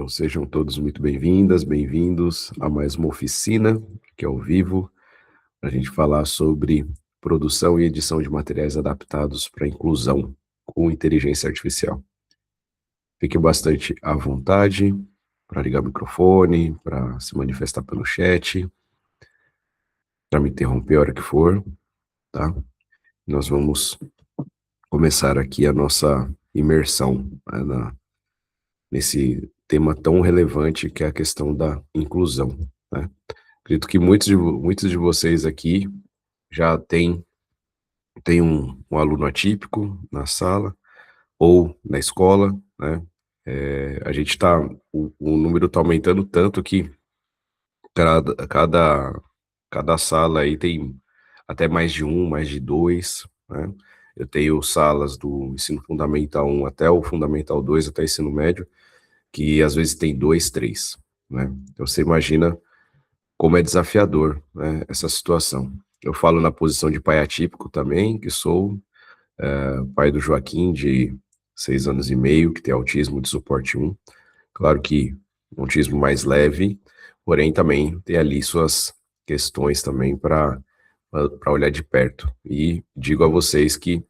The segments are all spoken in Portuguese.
Então, sejam todos muito bem-vindas, bem-vindos a mais uma oficina, que é ao vivo, para a gente falar sobre produção e edição de materiais adaptados para inclusão com inteligência artificial. Fique bastante à vontade para ligar o microfone, para se manifestar pelo chat, para me interromper a hora que for, tá? Nós vamos começar aqui a nossa imersão, né, nesse tema tão relevante que é a questão da inclusão, né? Acredito que muitos de vocês aqui já têm um aluno atípico na sala ou na escola, né? A gente o número está aumentando tanto que cada, cada, cada sala aí tem até mais de um, mais de dois, né? Eu tenho salas do ensino fundamental 1 até o fundamental 2, até ensino médio, que às vezes tem dois, três, né? Então você imagina como é desafiador, né, essa situação. Eu falo na posição de pai atípico também, que sou pai do Joaquim, de 6 anos e meio, que tem autismo de suporte 1. Claro que um autismo mais leve, porém também tem ali suas questões também para olhar de perto. E digo a vocês que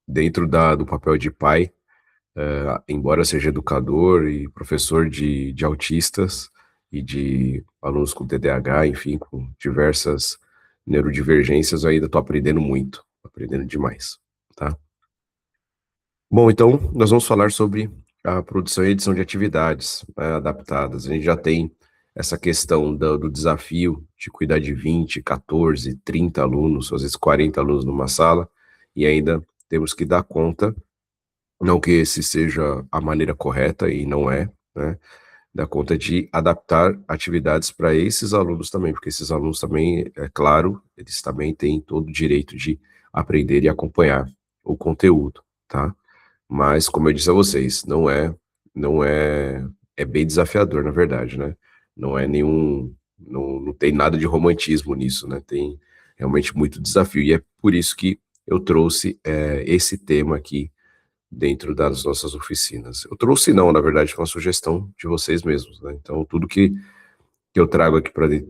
dentro do papel de pai, embora seja educador e professor de autistas e de alunos com TDAH, enfim, com diversas neurodivergências, eu ainda estou aprendendo muito, aprendendo demais, tá? Bom, então, nós vamos falar sobre a produção e edição de atividades, né, adaptadas. A gente já tem essa questão do desafio de cuidar de 20, 14, 30 alunos, às vezes 40 alunos numa sala, e ainda temos que dar conta, não que esse seja a maneira correta, e não é, né? Dar conta de adaptar atividades para esses alunos também, porque esses alunos também, é claro, eles também têm todo o direito de aprender e acompanhar o conteúdo, tá? Mas, como eu disse a vocês, é bem desafiador, na verdade, né? Não é nenhum, não tem nada de romantismo nisso, né? Tem realmente muito desafio, e é por isso que eu trouxe esse tema aqui dentro das nossas oficinas. Eu trouxe não, na verdade, foi uma sugestão de vocês mesmos, né? Então, tudo que eu trago aqui para dentro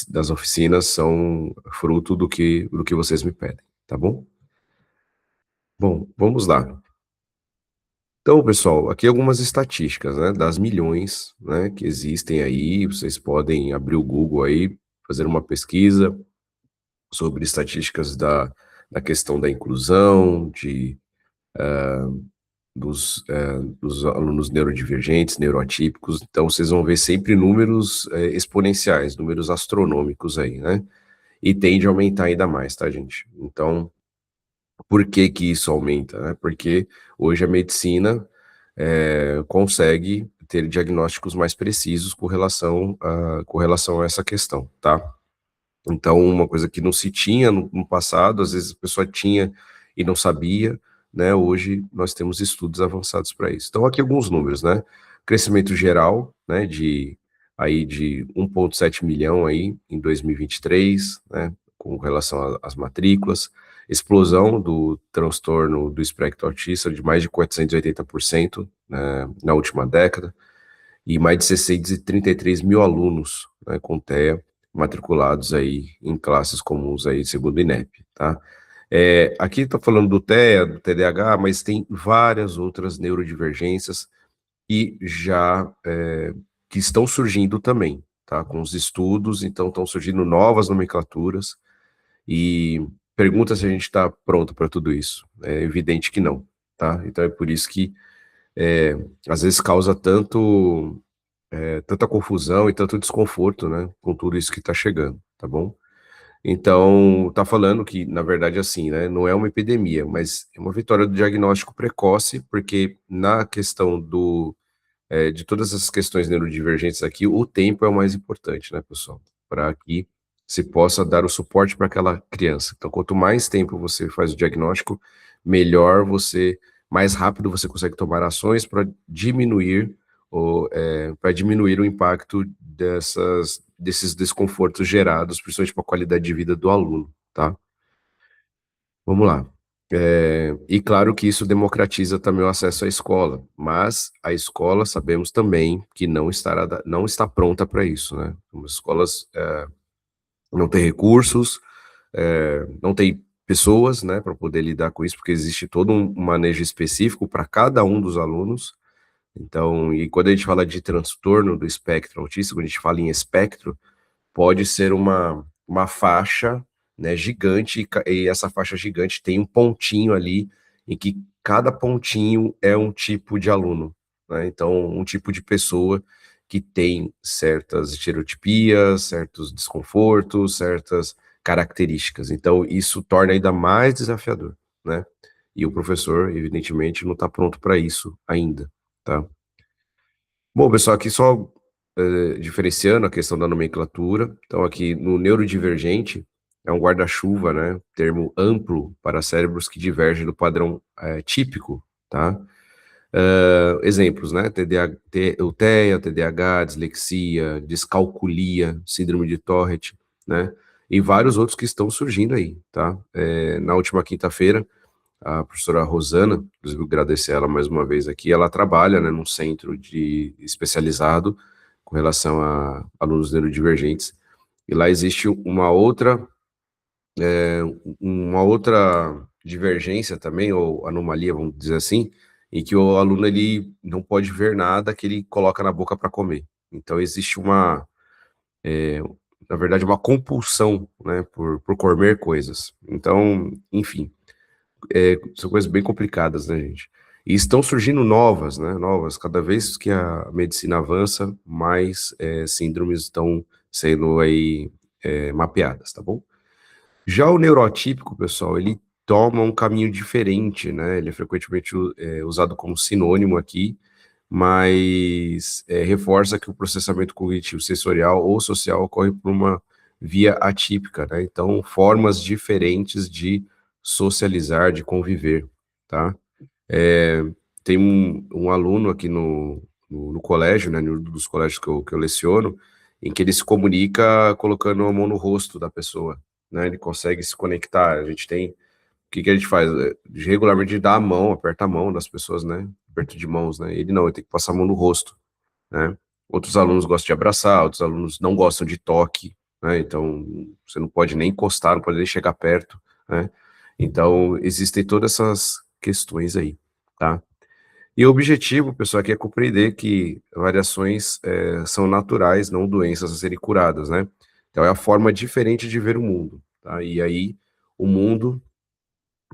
das oficinas são fruto do que vocês me pedem, tá bom? Bom, vamos lá. Então, pessoal, aqui algumas estatísticas, né, das milhões, né, que existem aí. Vocês podem abrir o Google aí, fazer uma pesquisa sobre estatísticas da questão da inclusão, dos alunos neurodivergentes, neuroatípicos. Então, vocês vão ver sempre números exponenciais, números astronômicos aí, né? E tende a aumentar ainda mais, tá, gente? Então, por que que isso aumenta, né? Porque hoje a medicina consegue ter diagnósticos mais precisos com relação a essa questão, tá? Então, uma coisa que não se tinha no passado, às vezes a pessoa tinha e não sabia, né? Hoje nós temos estudos avançados para isso. Então, aqui alguns números, né? Crescimento geral, né? De 1,7 milhão aí em 2023, né? Com relação às matrículas, explosão do transtorno do espectro autista de mais de 480%, né, na última década, e mais de 633 mil alunos, né, com TEA matriculados aí em classes comuns aí, segundo o INEP, tá? Aqui está falando do TEA, do TDAH, mas tem várias outras neurodivergências que estão surgindo também, tá? Com os estudos, então estão surgindo novas nomenclaturas e pergunta se a gente está pronto para tudo isso. É evidente que não, tá? Então é por isso que às vezes causa tanta confusão e tanto desconforto, né, com tudo isso que está chegando, tá bom? Então, tá falando que, na verdade, assim, né, não é uma epidemia, mas é uma vitória do diagnóstico precoce, porque na questão de todas essas questões neurodivergentes aqui, o tempo é o mais importante, né, pessoal? Para que se possa dar o suporte para aquela criança. Então, quanto mais tempo você faz o diagnóstico, mais rápido você consegue tomar ações para diminuir o impacto desses desconfortos gerados, principalmente para a qualidade de vida do aluno, tá? Vamos lá. E claro que isso democratiza também o acesso à escola, mas a escola sabemos também que não está pronta para isso, né? As escolas não têm recursos, não tem pessoas, né, para poder lidar com isso, porque existe todo um manejo específico para cada um dos alunos. Então, e quando a gente fala de transtorno do espectro autista, quando a gente fala em espectro, pode ser uma faixa, né, gigante, e essa faixa gigante tem um pontinho ali, em que cada pontinho é um tipo de aluno, né? Então, um tipo de pessoa que tem certas estereotipias, certos desconfortos, certas características. Então, isso torna ainda mais desafiador, né? E o professor, evidentemente, não está pronto para isso ainda, tá? Bom, pessoal, aqui só diferenciando a questão da nomenclatura. Então, aqui no neurodivergente é um guarda-chuva, né? Termo amplo para cérebros que divergem do padrão típico, tá? Exemplos, né? TEA, TDAH, dislexia, descalculia, síndrome de Tourette, né? E vários outros que estão surgindo aí, tá? Na última quinta-feira, a professora Rosana, inclusive agradecer ela mais uma vez aqui, ela trabalha, né, num centro especializado com relação a alunos neurodivergentes, e lá existe uma outra divergência também, ou anomalia, vamos dizer assim, em que o aluno ele não pode ver nada que ele coloca na boca para comer. Então existe na verdade, uma compulsão, né, por comer coisas. Então, enfim, são coisas bem complicadas, né, gente? E estão surgindo novas, né? Novas. Cada vez que a medicina avança, mais síndromes estão sendo aí mapeadas, tá bom? Já o neurotípico, pessoal, ele toma um caminho diferente, né? Ele é frequentemente usado como sinônimo aqui, mas reforça que o processamento cognitivo sensorial ou social ocorre por uma via atípica, né? Então, formas diferentes de socializar, de conviver, tá? É, tem um aluno aqui no colégio, né, um dos colégios que eu leciono, em que ele se comunica colocando a mão no rosto da pessoa, né? Ele consegue se conectar. A gente tem, o que que a gente faz? Regularmente dá a mão, aperta a mão das pessoas, né? Aperto de mãos, né? Ele não, ele tem que passar a mão no rosto, né? Outros alunos gostam de abraçar, outros alunos não gostam de toque, né? Então, você não pode nem encostar, não pode nem chegar perto, né? Então, existem todas essas questões aí, tá? E o objetivo, pessoal, aqui é compreender que variações são naturais, não doenças a serem curadas, né? Então, é a forma diferente de ver o mundo, tá? E aí, o mundo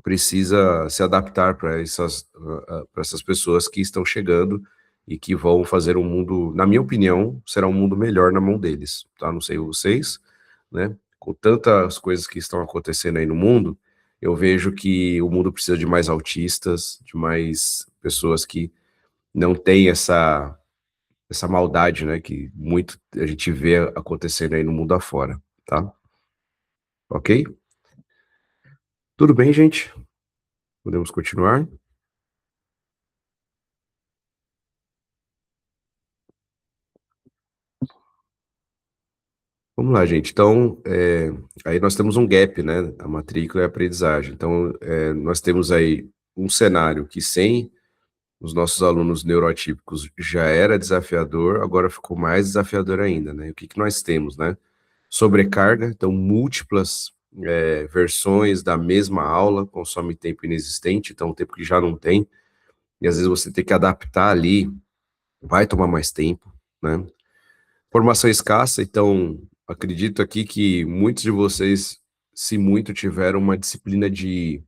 precisa se adaptar para essas pessoas que estão chegando e que vão fazer um mundo, na minha opinião, será um mundo melhor na mão deles, tá? Não sei vocês, né? Com tantas coisas que estão acontecendo aí no mundo, eu vejo que o mundo precisa de mais autistas, de mais pessoas que não têm essa maldade, né? Que muito a gente vê acontecendo aí no mundo afora, tá? Ok? Tudo bem, gente? Podemos continuar? Vamos lá, gente. Então, aí nós temos um gap, né? A matrícula e a aprendizagem. Então, nós temos aí um cenário que sem os nossos alunos neuroatípicos já era desafiador, agora ficou mais desafiador ainda, né? O que que nós temos, né? Sobrecarga, então múltiplas versões da mesma aula, consome tempo inexistente, então tempo que já não tem, e às vezes você tem que adaptar ali, vai tomar mais tempo, né? Formação escassa, então acredito aqui que muitos de vocês, se muito, tiveram uma disciplina de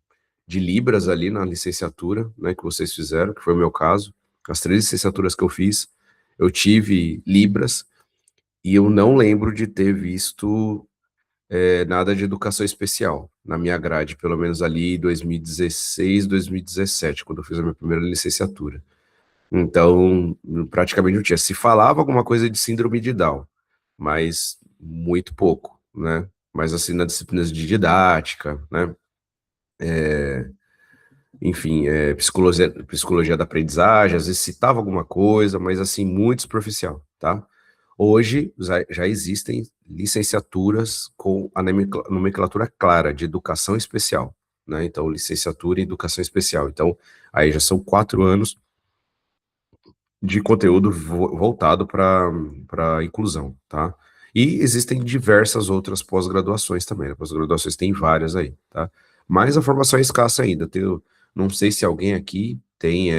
Libras ali na licenciatura, né, que vocês fizeram, que foi o meu caso. As 3 licenciaturas que eu fiz, eu tive Libras, e eu não lembro de ter visto nada de educação especial na minha grade, pelo menos ali em 2016, 2017, quando eu fiz a minha primeira licenciatura. Então, praticamente não tinha. Se falava alguma coisa de síndrome de Down, mas muito pouco, né? Mas assim, nas disciplinas de didática, né? Enfim, psicologia da aprendizagem, às vezes citava alguma coisa, mas assim, muito superficial, tá? Hoje já existem licenciaturas com a nomenclatura clara de educação especial, né? Então, licenciatura em educação especial. Então, aí já são 4 anos de conteúdo voltado para inclusão, tá? E existem diversas outras pós-graduações também, né? Pós-graduações tem várias aí, tá? Mas a formação é escassa ainda. Não sei se alguém aqui tem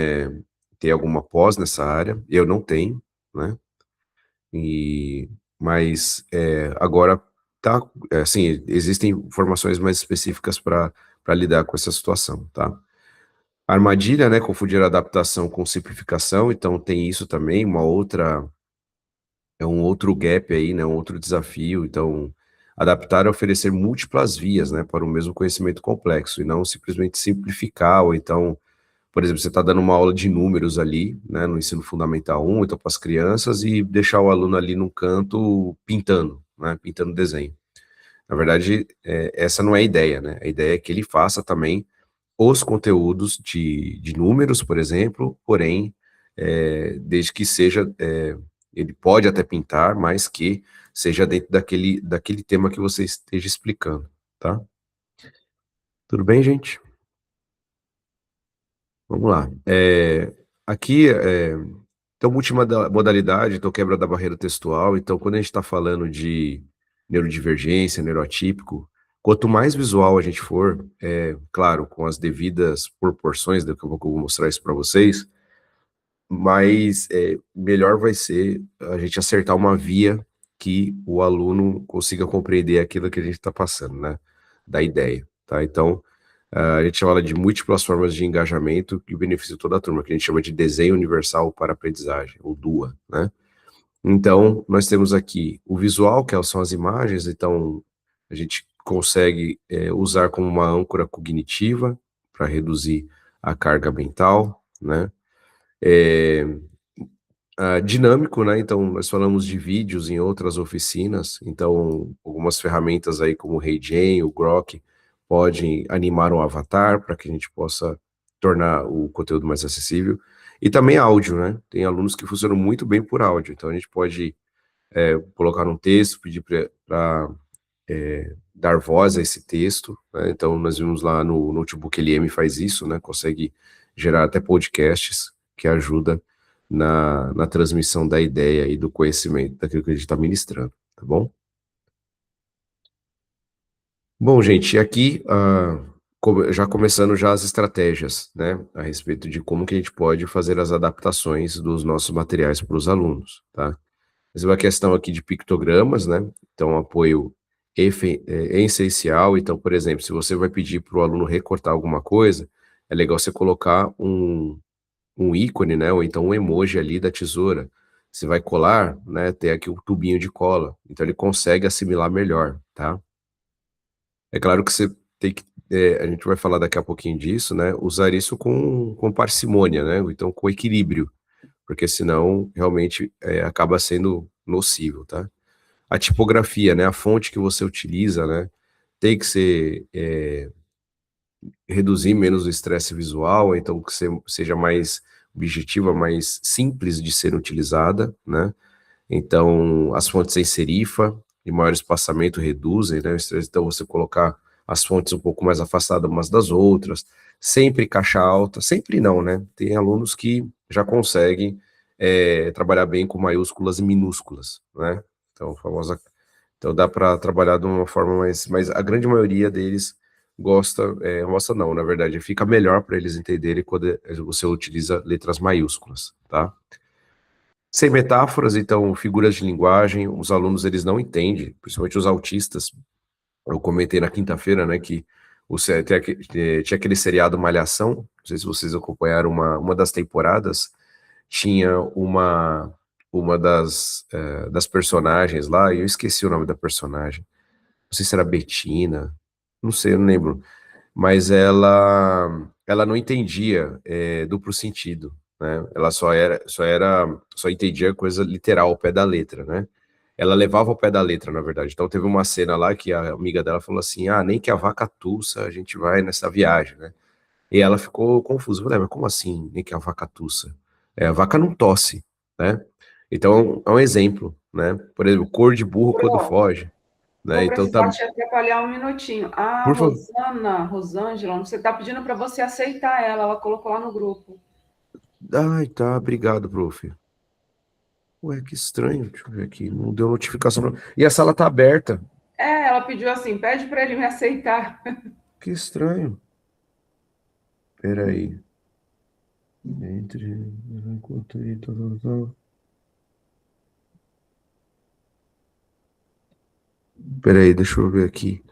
alguma pós nessa área. Eu não tenho, né? E, mas agora tá, assim, existem formações mais específicas para lidar com essa situação, tá? Armadilha, né? Confundir adaptação com simplificação, então tem isso também, um outro gap aí, né? Um outro desafio. Então, adaptar é oferecer múltiplas vias, né? Para o mesmo conhecimento complexo, e não simplesmente simplificar, ou então, por exemplo, você está dando uma aula de números ali, né? No ensino fundamental 1, então para as crianças, e deixar o aluno ali num canto pintando, né? Pintando desenho. Na verdade, essa não é a ideia, né? A ideia é que ele faça também os conteúdos de números, por exemplo, porém, desde que seja, ele pode até pintar, mas que seja dentro daquele tema que você esteja explicando, tá? Tudo bem, gente? Vamos lá. Aqui, então, multimodalidade, então, quebra da barreira textual. Então, quando a gente está falando de neurodivergência, neuroatípico, quanto mais visual a gente for, claro, com as devidas proporções, daqui a pouco eu vou mostrar isso para vocês, mas melhor vai ser a gente acertar uma via que o aluno consiga compreender aquilo que a gente está passando, né? Da ideia, tá? Então, a gente fala de múltiplas formas de engajamento que beneficiam toda a turma, que a gente chama de desenho universal para aprendizagem, ou DUA, né? Então, nós temos aqui o visual, que são as imagens, então a gente consegue usar como uma âncora cognitiva para reduzir a carga mental, né? É, dinâmico, né? Então, nós falamos de vídeos em outras oficinas, então, algumas ferramentas aí como o HeyGen, o Grok, podem animar um avatar para que a gente possa tornar o conteúdo mais acessível. E também áudio, né? Tem alunos que funcionam muito bem por áudio, então a gente pode colocar um texto, pedir para dar voz a esse texto, né? Então, nós vimos lá no Notebook LM faz isso, né? Consegue gerar até podcasts que ajuda na transmissão da ideia e do conhecimento daquilo que a gente está ministrando, tá bom? Bom, gente, aqui já começando já as estratégias, né, a respeito de como que a gente pode fazer as adaptações dos nossos materiais para os alunos, tá? Mas é uma questão aqui de pictogramas, né? Então, apoio é essencial. Então, por exemplo, se você vai pedir para o aluno recortar alguma coisa, é legal você colocar um ícone, né? Ou então um emoji ali da tesoura. Você vai colar, né? Tem aqui o tubinho de cola. Então, ele consegue assimilar melhor, tá? É claro que você tem que. A gente vai falar daqui a pouquinho disso, né? Usar isso com parcimônia, né? Ou então com equilíbrio, porque senão realmente acaba sendo nocivo, tá? A tipografia, né, a fonte que você utiliza, né, tem que ser, reduzir menos o estresse visual, então que seja mais objetiva, mais simples de ser utilizada, né, então as fontes sem serifa e maior espaçamento reduzem, né, o estresse, então você colocar as fontes um pouco mais afastadas umas das outras, sempre caixa alta, sempre não, né, tem alunos que já conseguem trabalhar bem com maiúsculas e minúsculas, né, então a famosa. Então dá para trabalhar de uma forma mas a grande maioria deles gosta não, na verdade, fica melhor para eles entenderem quando você utiliza letras maiúsculas, tá? Sem metáforas, então, figuras de linguagem, os alunos eles não entendem, principalmente os autistas. Eu comentei na quinta-feira, né, que tinha aquele seriado Malhação, não sei se vocês acompanharam uma das temporadas, tinha uma das personagens lá, e eu esqueci o nome da personagem, não sei se era Betina, não sei, eu não lembro, mas ela não entendia duplo sentido, né? Ela só entendia coisa literal, ao pé da letra, né? Ela levava ao pé da letra, na verdade. Então teve uma cena lá que a amiga dela falou assim: "Ah, nem que a vaca tussa a gente vai nessa viagem, né?" E ela ficou confusa. Falei, mas como assim, nem que a vaca tussa? A vaca não tosse, né? Então é um exemplo, né? Por exemplo, cor de burro quando foge. né? Vou Então tá, precisar te atrapalhar um minutinho. A por favor. Rosângela, você está pedindo para você aceitar ela, ela colocou lá no grupo. Ai, tá, obrigado, prof. Ué, que estranho, deixa eu ver aqui, não deu notificação. E a sala tá aberta. É, ela pediu assim, pede para ele me aceitar. Que estranho. Peraí. Entre. Enquanto aí, tá. Peraí, deixa eu ver aqui.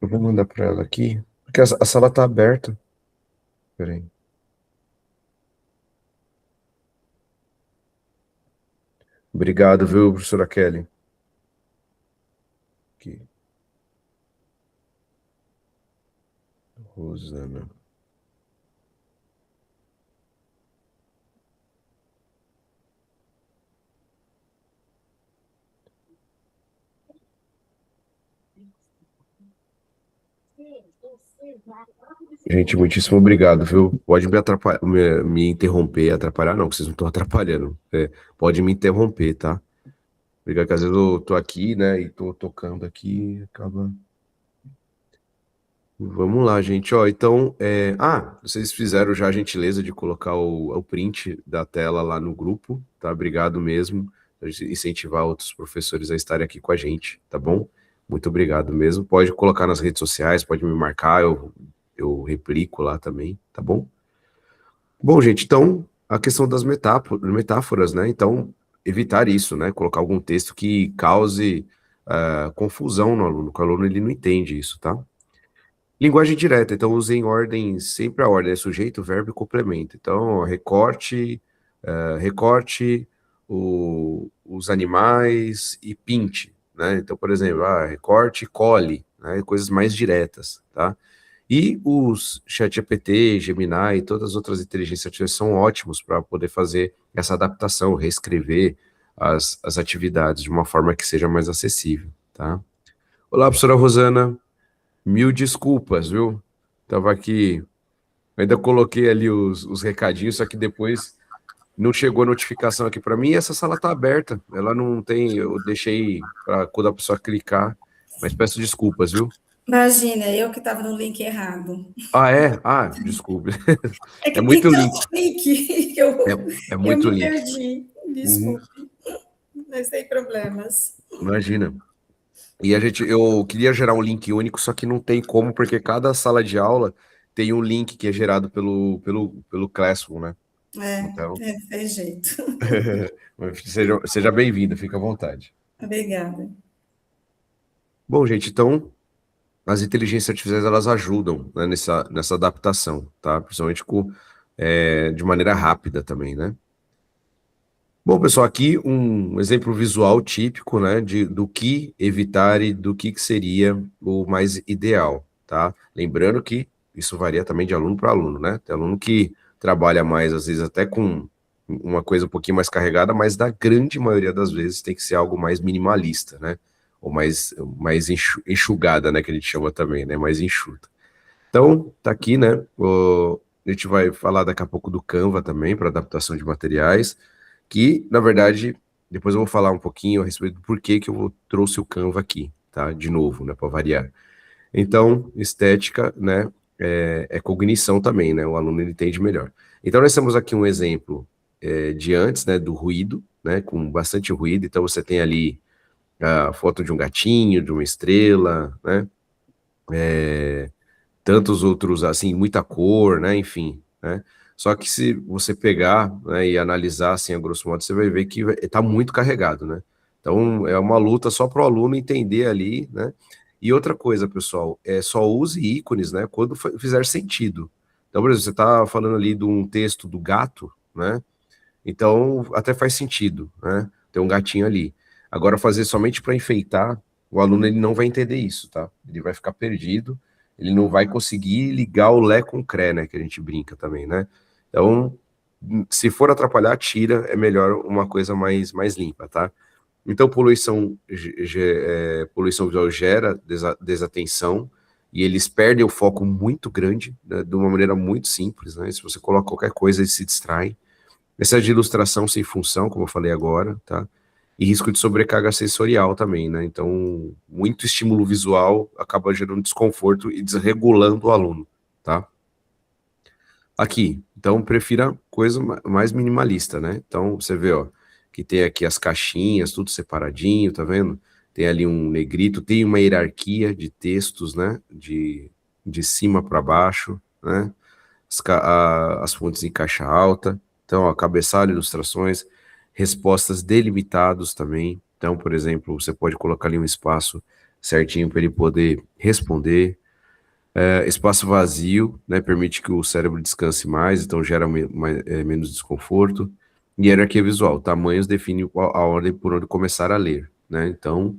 Eu vou mandar pra ela aqui. Porque a sala tá aberta. Peraí. Obrigado, viu, professora Kelly? Aqui. Rosana. Gente, muitíssimo obrigado, viu? Pode me atrapalhar, me interromper, atrapalhar, não, que vocês não estão atrapalhando. É, pode me interromper, tá? Obrigado, que às vezes eu tô aqui, né, e tô tocando aqui, acaba. Vamos lá, gente. Ó, então, vocês fizeram já a gentileza de colocar o print da tela lá no grupo, tá? Obrigado mesmo. A gente incentivar outros professores a estarem aqui com a gente, tá bom? Muito obrigado mesmo. Pode colocar nas redes sociais, pode me marcar, eu replico lá também, tá bom? Bom, gente, então, a questão das metáforas, né? Então, evitar isso, né? Colocar algum texto que cause confusão no aluno, que o aluno ele não entende isso, tá? Linguagem direta, então use em ordem, sempre a ordem é sujeito, verbo e complemento. Então, recorte, recorte os animais e pinte, né? Então, por exemplo, recorte, cole, né? Coisas mais diretas, tá? E os ChatGPT, Gemini e todas as outras inteligências artificiais são ótimos para poder fazer essa adaptação, reescrever as atividades de uma forma que seja mais acessível, tá? Olá, professora Rosana. Mil desculpas, viu? Tava aqui, ainda coloquei ali os recadinhos, só que depois não chegou a notificação aqui para mim e essa sala tá aberta. Ela não tem, eu deixei para quando a pessoa clicar, mas peço desculpas, viu? Imagina, eu que estava no link errado. Ah, é? Ah, desculpe. É É que tem muito tanto link. link que É, é eu muito me link. perdi. Uhum, Desculpe, mas tem problemas. imagina. E eu queria gerar um link único, só que não tem como, porque cada sala de aula tem um link que é gerado pelo Classroom, né? Então, Tem jeito. seja bem-vindo, fica à vontade. Obrigada. Bom, gente, então as inteligências artificiais elas ajudam, né, nessa adaptação, tá? Principalmente de maneira rápida também, né? Bom, pessoal, aqui um exemplo visual típico, né, do que evitar e do que seria o mais ideal, tá? Lembrando que isso varia também de aluno para aluno, né? Tem aluno que trabalha mais, às vezes, até com uma coisa um pouquinho mais carregada, mas da grande maioria das vezes tem que ser algo mais minimalista, né? Ou mais enxugada, né, que a gente chama também, né? Mais enxuta. Então, tá aqui, né? A gente vai falar daqui a pouco do Canva também, para adaptação de materiais, que, na verdade, depois eu vou falar um pouquinho a respeito do porquê que eu trouxe o Canva aqui, tá? De novo, né? Para variar. Então, estética, né? É cognição também, né? O aluno ele entende melhor. Então, nós temos aqui um exemplo de antes, né? Do ruído, né? Com bastante ruído. Então, você tem ali a foto de um gatinho, de uma estrela, né? Tantos outros, assim, muita cor, né, enfim, né, só que se você pegar, né, e analisar, assim, a grosso modo, você vai ver que está muito carregado, né, então é uma luta só para o aluno entender ali, né, e outra coisa, pessoal, só use ícones, né, quando fizer sentido. Então, por exemplo, você está falando ali de um texto do gato, né, então até faz sentido, né, ter um gatinho ali. Agora, fazer somente para enfeitar, o aluno ele não vai entender isso, tá? Ele vai ficar perdido, ele não vai conseguir ligar o Lé com o Cré, né? Que a gente brinca também, né? Então, se for atrapalhar, tira, é melhor uma coisa mais limpa, tá? Então, poluição visual gera desatenção e eles perdem o foco muito grande, né, de uma maneira muito simples, né? Se você coloca qualquer coisa, eles se distraem. Excesso de ilustração sem função, como eu falei agora, tá? e risco de sobrecarga sensorial também, né? Então, muito estímulo visual acaba gerando desconforto e desregulando o aluno, tá? Aqui, então prefira coisa mais minimalista, né? Então você vê, ó, que tem aqui as caixinhas, tudo separadinho, tá vendo? Tem ali um negrito, tem uma hierarquia de textos, né? De cima para baixo, né? As fontes em caixa alta. Então, ó, cabeçalho, ilustrações, respostas delimitados também. Então, por exemplo, você pode colocar ali um espaço certinho para ele poder responder. Espaço vazio, né, permite que o cérebro descanse mais, então gera menos desconforto. E hierarquia visual, tamanhos define a ordem por onde começar a ler, né? Então,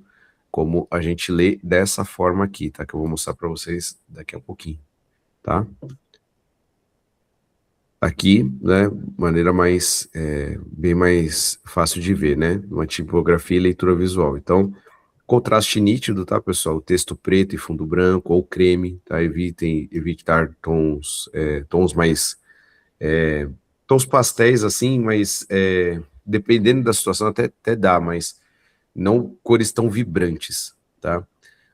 como a gente lê dessa forma aqui, tá? Que eu vou mostrar para vocês daqui a pouquinho, tá? Aqui, né, maneira bem mais fácil de ver, né? Uma tipografia e leitura visual. Então, contraste nítido, tá, pessoal? Texto preto e fundo branco ou creme, tá? Evitar tons mais, tons pastéis, assim, mas dependendo da situação até dá, mas não cores tão vibrantes, tá?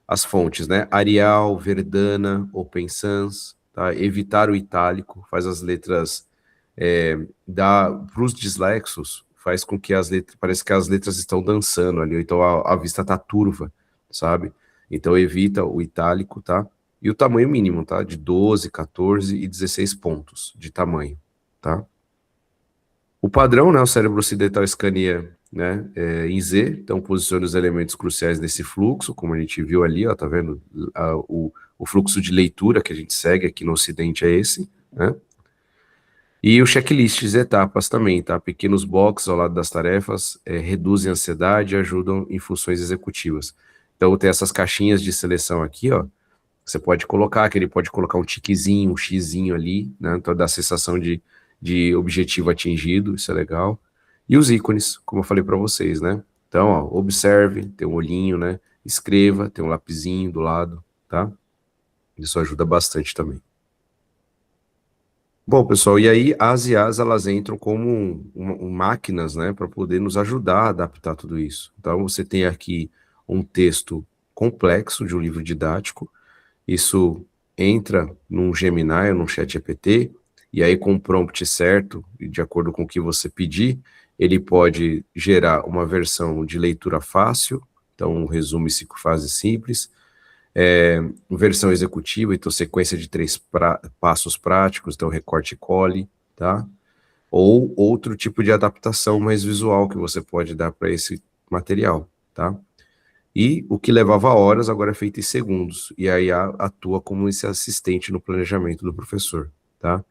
As fontes, né? Arial, Verdana, Open Sans, tá? Evitar o itálico, faz as letras, para os dislexos, faz com que as letras, parece que as letras estão dançando ali, ou então a vista tá turva, sabe? Então evita o itálico, tá? E o tamanho mínimo, tá? De 12, 14 e 16 pontos de tamanho, tá? O padrão, né? O cérebro ocidental escaneia, né? Em Z, então posiciona os elementos cruciais nesse fluxo, como a gente viu ali, ó, tá vendo? O fluxo de leitura que a gente segue aqui no Ocidente é esse, né? E o checklist de etapas também, tá? Pequenos boxes ao lado das tarefas reduzem a ansiedade e ajudam em funções executivas. Então tem essas caixinhas de seleção aqui, ó. Você pode colocar, que ele pode colocar um tiquezinho, um xizinho ali, né? Então dá a sensação de objetivo atingido, isso é legal. E os ícones, como eu falei para vocês, né? Então, ó, observe, tem um olhinho, né? Escreva, tem um lapisinho do lado, tá? Isso ajuda bastante também. Bom, pessoal, e aí as IAs, elas entram como máquinas, né, para poder nos ajudar a adaptar tudo isso. Então, você tem aqui um texto complexo de um livro didático, isso entra num Gemini ou num ChatGPT, e aí com o prompt certo, e de acordo com o que você pedir, ele pode gerar uma versão de leitura fácil, então um resumo em 5 frases simples, versão executiva, então sequência de 3 passos práticos, então recorte e cole, tá? Ou outro tipo de adaptação mais visual que você pode dar para esse material, tá? E o que levava horas agora é feito em segundos, e aí atua como esse assistente no planejamento do professor, tá?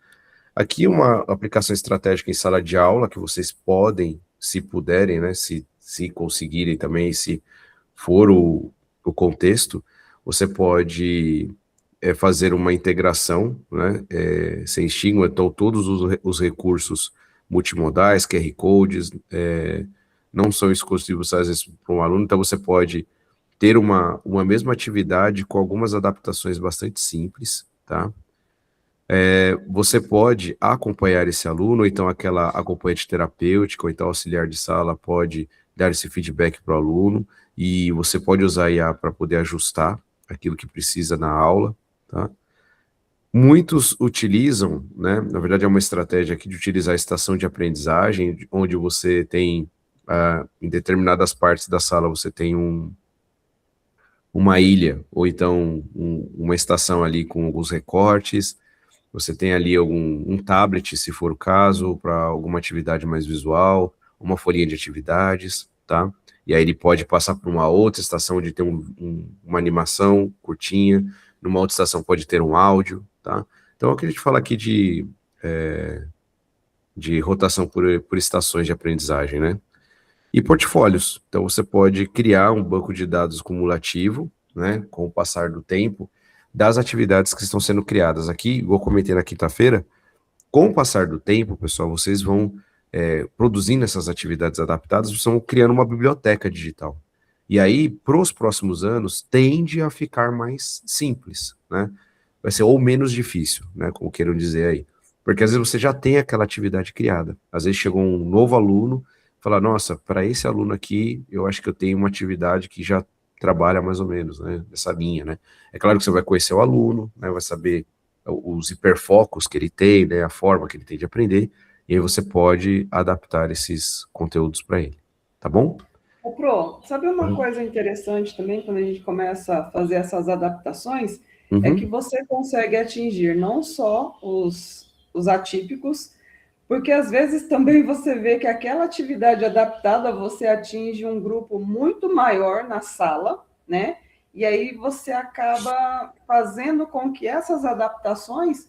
Aqui uma aplicação estratégica em sala de aula, que vocês podem, se puderem, né, se conseguirem também, se for o contexto, você pode fazer uma integração, né, sem estigma, então todos os recursos multimodais, QR Codes, não são exclusivos, às vezes, para um aluno, então você pode ter uma mesma atividade com algumas adaptações bastante simples, tá? Você pode acompanhar esse aluno, ou então aquela acompanhante terapêutica, ou então auxiliar de sala pode dar esse feedback para o aluno, e você pode usar a IA para poder ajustar aquilo que precisa na aula, tá? Muitos utilizam, né, na verdade é uma estratégia aqui de utilizar a estação de aprendizagem, onde você tem, em determinadas partes da sala, você tem uma ilha, ou então uma estação ali com alguns recortes, você tem ali um tablet, se for o caso, para alguma atividade mais visual, uma folhinha de atividades, tá? E aí ele pode passar por uma outra estação onde tem uma animação curtinha, numa outra estação pode ter um áudio, tá? Então, o que a gente fala aqui de rotação por estações de aprendizagem, né? E portfólios. Então, você pode criar um banco de dados cumulativo, né, com o passar do tempo, das atividades que estão sendo criadas. Aqui, vou comentar na quinta-feira, com o passar do tempo, pessoal, vocês vão produzindo essas atividades adaptadas, vocês vão criando uma biblioteca digital. E aí, para os próximos anos, tende a ficar mais simples, né? Vai ser ou menos difícil, né, como queiram dizer aí. Porque às vezes você já tem aquela atividade criada. Às vezes chegou um novo aluno, falar, nossa, para esse aluno aqui, eu acho que eu tenho uma atividade que já trabalha mais ou menos, né, nessa linha, né. É claro que você vai conhecer o aluno, né, vai saber os hiperfocos que ele tem, né, a forma que ele tem de aprender, e aí você pode adaptar esses conteúdos para ele, tá bom? Ô, Pro, sabe uma Uhum. coisa interessante também quando a gente começa a fazer essas adaptações? É que Uhum. você consegue atingir não só os atípicos, porque às vezes também você vê que aquela atividade adaptada você atinge um grupo muito maior na sala, né? E aí você acaba fazendo com que essas adaptações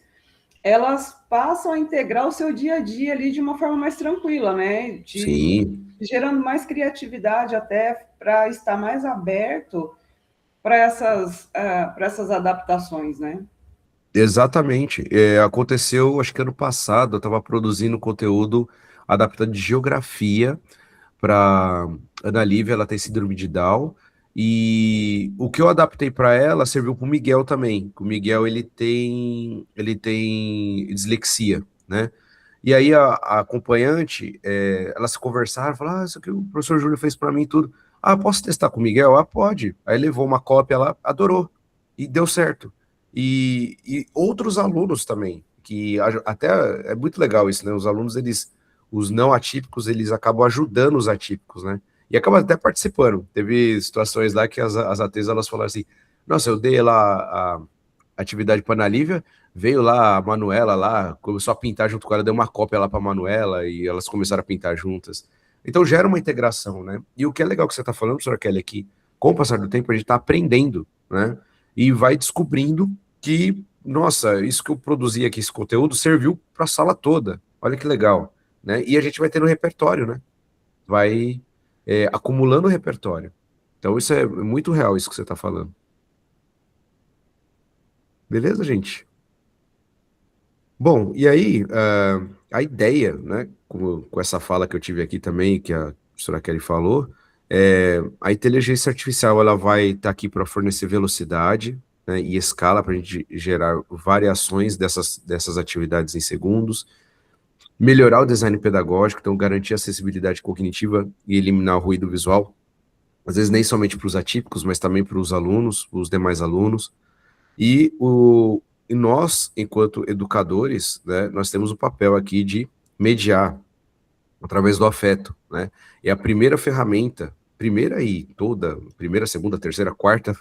elas passam a integrar o seu dia a dia ali de uma forma mais tranquila, né? Sim, Gerando mais criatividade até para estar mais aberto para essas adaptações, né? exatamente. Aconteceu, acho que ano passado, eu estava produzindo conteúdo adaptado de geografia para Ana Lívia, ela tem síndrome de Down, e o que eu adaptei para ela serviu para o Miguel também. O Miguel ele tem dislexia, né? E aí a acompanhante, elas conversaram, falaram, isso aqui o professor Júlio fez para mim e tudo. Ah, posso testar com o Miguel? Ah, pode. Aí levou uma cópia lá, adorou e deu certo. E outros alunos também, que até é muito legal isso, né? Os alunos, os não atípicos, eles acabam ajudando os atípicos, né? E acabam até participando. Teve situações lá que as ATs, elas falaram assim, nossa, eu dei lá a atividade para a Ana Lívia, veio lá a Manuela lá, começou a pintar junto com ela, deu uma cópia lá para a Manuela e elas começaram a pintar juntas. Então gera uma integração, né? E o que é legal que você está falando, professora Kelly, é que com o passar do tempo a gente está aprendendo, né? E vai descobrindo que, nossa, isso que eu produzi aqui, esse conteúdo, serviu para a sala toda. Olha que legal, né? E a gente vai tendo repertório, né? Vai acumulando repertório. Então isso é muito real, isso que você está falando. Beleza, gente? Bom, e aí, a ideia, né, com essa fala que eu tive aqui também, que a professora Kelly falou, a inteligência artificial ela vai estar aqui para fornecer velocidade, né, e escala para a gente gerar variações dessas atividades em segundos, melhorar o design pedagógico, então garantir acessibilidade cognitiva e eliminar o ruído visual, às vezes nem somente para os atípicos, mas também para os alunos, os demais alunos. E nós, enquanto educadores, né, nós temos o papel aqui de mediar através do afeto, né? E a primeira ferramenta, primeira, segunda, terceira, quarta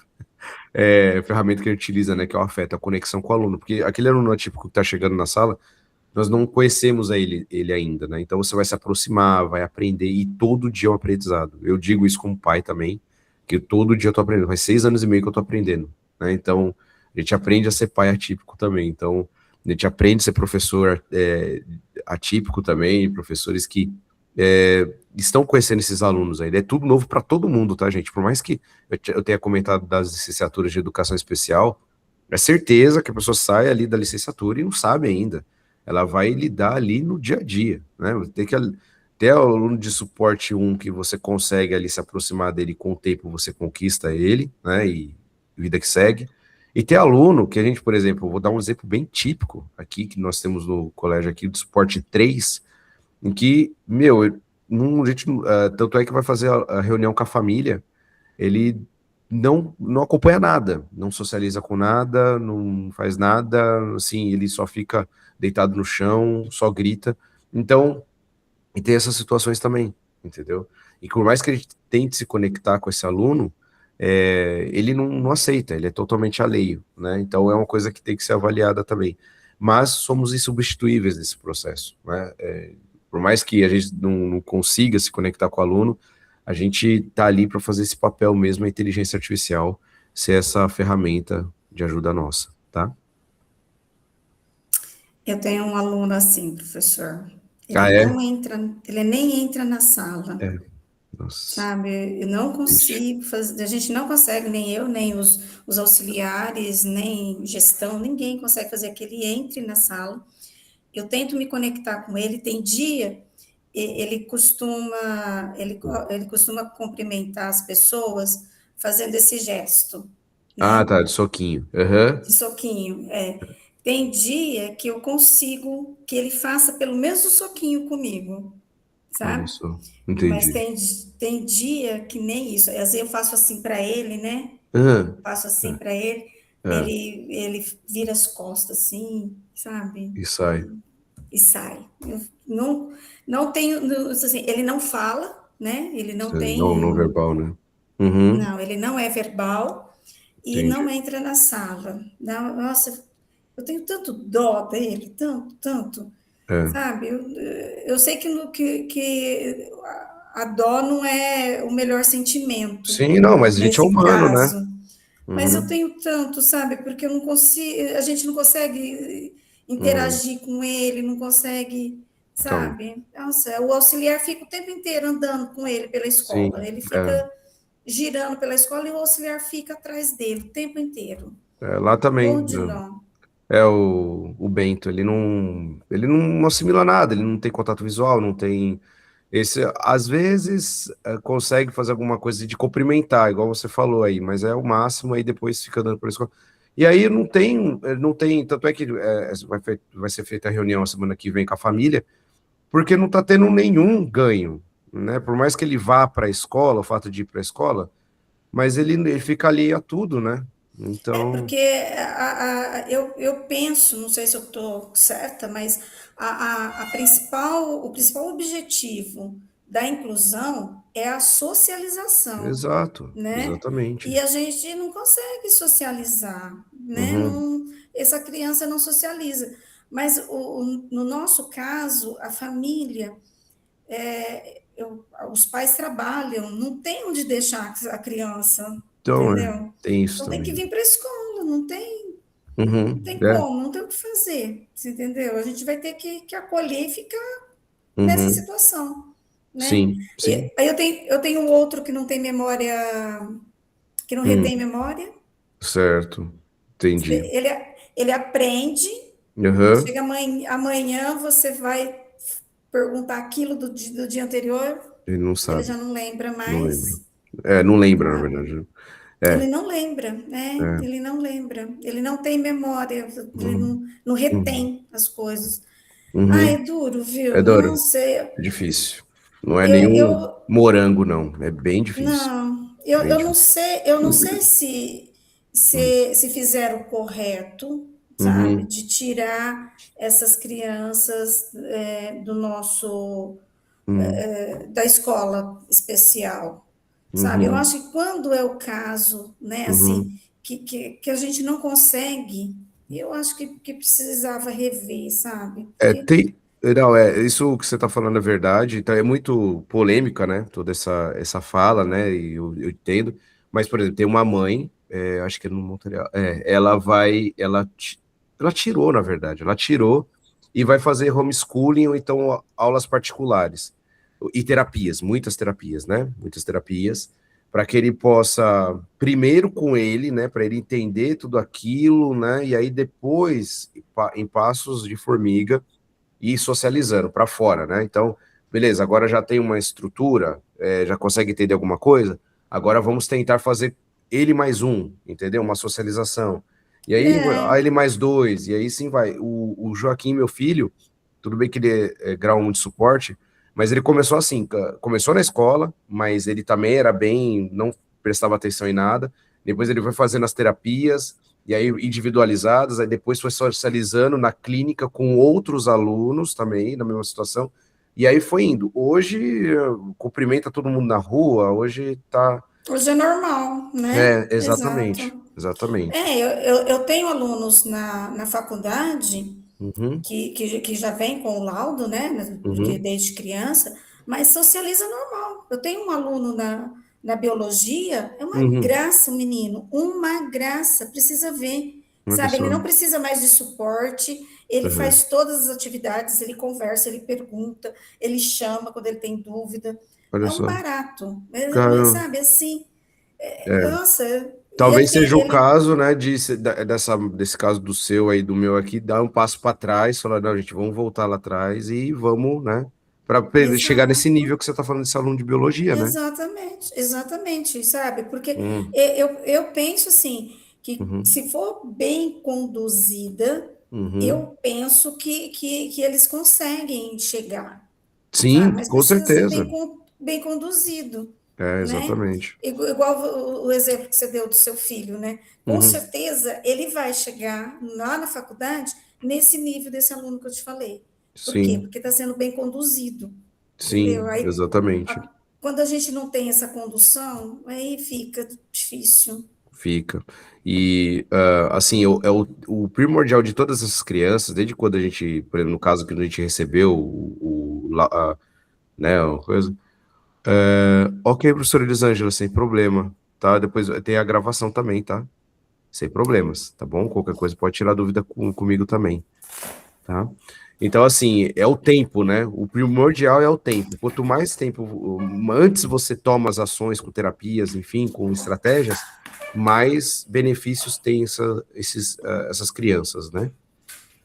ferramenta que a gente utiliza, né, que é o afeto, a conexão com o aluno, porque aquele aluno atípico que está chegando na sala, nós não conhecemos ele ainda, né? Então você vai se aproximar, vai aprender, e todo dia é um aprendizado. Eu digo isso como pai também, que todo dia eu tô aprendendo. Faz 6 anos e meio que eu tô aprendendo, né? Então, a gente aprende a ser pai atípico também. Então, a gente aprende a ser professor atípico também, professores que estão conhecendo esses alunos ainda. É tudo novo para todo mundo, tá, gente? Por mais que eu tenha comentado das licenciaturas de educação especial, é certeza que a pessoa sai ali da licenciatura e não sabe ainda. Ela vai lidar ali no dia a dia, né? Tem que ter o aluno de suporte 1 que você consegue ali se aproximar dele, com o tempo você conquista ele, né? E vida que segue. E ter aluno que a gente, por exemplo, vou dar um exemplo bem típico aqui, que nós temos no colégio aqui, do suporte 3, em que, meu, tanto é que vai fazer a reunião com a família, ele não acompanha nada, não socializa com nada, não faz nada, assim, ele só fica deitado no chão, só grita. Então, e tem essas situações também, entendeu? E por mais que a gente tente se conectar com esse aluno, ele não aceita, ele é totalmente alheio, né? Então é uma coisa que tem que ser avaliada também. Mas somos insubstituíveis nesse processo, né? Por mais que a gente não consiga se conectar com o aluno, a gente está ali para fazer esse papel mesmo, a inteligência artificial ser essa ferramenta de ajuda nossa, tá? Eu tenho um aluno assim, professor. Ele Ah, é? não entra, ele nem entra na sala, É. Nossa, sabe? Eu não triste. consigo fazer, a gente não consegue, nem eu, nem os auxiliares, nem gestão, ninguém consegue fazer que ele entre na sala. Eu tento me conectar com ele, tem dia, ele costuma cumprimentar as pessoas fazendo esse gesto, Ah, né? tá, de soquinho. Aham. De soquinho, é. Tem dia que eu consigo que ele faça pelo mesmo soquinho comigo, olha sabe? só, Mas entendi. tem dia que nem isso. Às vezes eu faço assim para ele, né? Aham, Faço assim para ele, é, ele vira as costas assim, sabe? e sai. E sai. Eu não tenho, assim, ele não fala, né? Ele não Não, não tem, verbal, né? Uhum, não, ele não é verbal e entendi. não entra na sala. Nossa, eu tenho tanto dó dele, tanto, tanto, É. sabe? Eu sei que a dó não é o melhor sentimento Sim, não, mas a gente é nesse humano, né? caso. Mas eu Uhum, tenho tanto, sabe? Porque eu não consigo, a gente não consegue uhum. interagir com ele, não consegue, Então, sabe? Nossa, o auxiliar fica o tempo inteiro andando com ele pela sim, escola. Ele fica é. girando pela escola e o auxiliar fica atrás dele o tempo inteiro. Lá também, Morro de né? dó. O Bento, ele não assimila nada, ele não tem contato visual, não tem às vezes consegue fazer alguma coisa de cumprimentar, igual você falou aí, mas é o máximo, aí depois fica andando pela escola. E aí não tem, tanto é que vai ser feita a reunião a semana que vem com a família, porque não tá tendo nenhum ganho, né? Por mais que ele vá para a escola, o fato de ir para a escola, mas ele fica ali a tudo, né? É Então, porque eu penso, não sei se eu estou certa, mas o principal objetivo da inclusão é a socialização, exato, né? exatamente. E a gente não consegue socializar, né? Uhum. Não, essa criança não socializa. Mas no nosso caso, a família, os pais trabalham, não tem onde deixar a criança, Então, entendeu? tem isso Então tem que também. vir para a escola, não Uhum. tem como, não tem o que fazer, você entendeu? A gente vai ter que acolher e ficar nessa Uhum. situação, né? Sim, sim. E aí eu tenho outro que não tem memória, que não retém Hum. memória. Certo. Entendi. Ele aprende, Aham. chega amanhã, você vai perguntar aquilo do dia anterior, Ele não ele já sabe, não lembra não lembra. mais, Não lembra, na sabe? verdade. Ele É. não lembra, né? É. Ele não lembra, ele não tem memória, ele Uhum. não Uhum. retém as coisas. Ah, é Uhum. duro, É viu? Não duro. sei. É difícil. Não é Eu, nenhum eu, morango, não. É bem difícil. não, eu, Bem eu não difícil. sei, eu não sei se, se fizeram o correto, sabe, Uhum. de tirar essas crianças do nosso, Uhum. da escola especial, sabe? Eu Uhum. acho que quando é o caso, né, assim, Uhum. que a gente não consegue, eu acho que precisava rever, sabe? É, Porque tem. Não, isso que você está falando é verdade, então é muito polêmica, né? Toda essa fala, né? E eu entendo. Mas, por exemplo, tem uma mãe, acho que é no Montreal, ela tirou, na verdade, ela tirou e vai fazer homeschooling ou então aulas particulares e terapias, muitas terapias, né? Muitas terapias, para que ele possa, primeiro com ele, né? Para ele entender tudo aquilo, né? E aí depois, em passos de formiga e ir socializando para fora, né? Então, beleza, agora já tem uma estrutura, já consegue entender alguma coisa, agora vamos tentar fazer ele mais um, entendeu? Uma socialização. E aí ele mais dois, e aí sim vai. O Joaquim, meu filho, tudo bem que ele é grau 1 de suporte, mas ele começou assim, começou na escola, mas ele também era bem, não prestava atenção em nada, depois ele foi fazendo as terapias, e aí individualizadas, aí depois foi socializando na clínica com outros alunos também, na mesma situação, e aí foi indo. Hoje, cumprimenta todo mundo na rua, hoje tá. hoje é normal, né? Exatamente, Exato. exatamente. Eu tenho alunos na faculdade Uhum, que já vem com o laudo, né? Porque uhum, desde criança, mas socializa normal. Eu tenho um aluno na biologia, é uma uhum. graça o menino, uma graça, precisa ver. Olha Sabe, ele só. não precisa mais de suporte, ele Uhum. faz todas as atividades, ele conversa, ele pergunta, ele chama quando ele tem dúvida. Olha É um só. barato, Cara, sabe, assim, é. nossa, e Talvez seja o caso, né, desse caso do seu aí, do meu aqui, dar um passo para trás, falar, não, gente, vamos voltar lá atrás e vamos, né, para chegar nesse exato, nível que você está falando desse aluno de biologia, né? exatamente, exatamente, sabe? Porque Hum, eu penso assim, que uhum, se for bem conduzida, uhum, eu penso que eles conseguem chegar, sabe? Sim, Mas com precisa ser certeza. bem conduzido, né? Exatamente. Igual o exemplo que você deu do seu filho, né? Com Uhum. certeza ele vai chegar lá na faculdade nesse nível desse aluno que eu te falei. Por quê? Sim, Porque está sendo bem conduzido, entendeu? sim, exatamente. Quando a gente não tem essa condução, aí fica difícil. Fica. E, assim, o primordial de todas essas crianças, desde quando a gente, por exemplo, no caso que a gente recebeu né, uma coisa, ok, professora Elisângela, sem problema, tá? Depois tem a gravação também, tá? Sem problemas, tá bom? Qualquer coisa pode tirar dúvida comigo também, tá? Então, assim, é o tempo, né? O primordial é o tempo. Quanto mais tempo antes você toma as ações com terapias, enfim, com estratégias, mais benefícios tem essas crianças, né?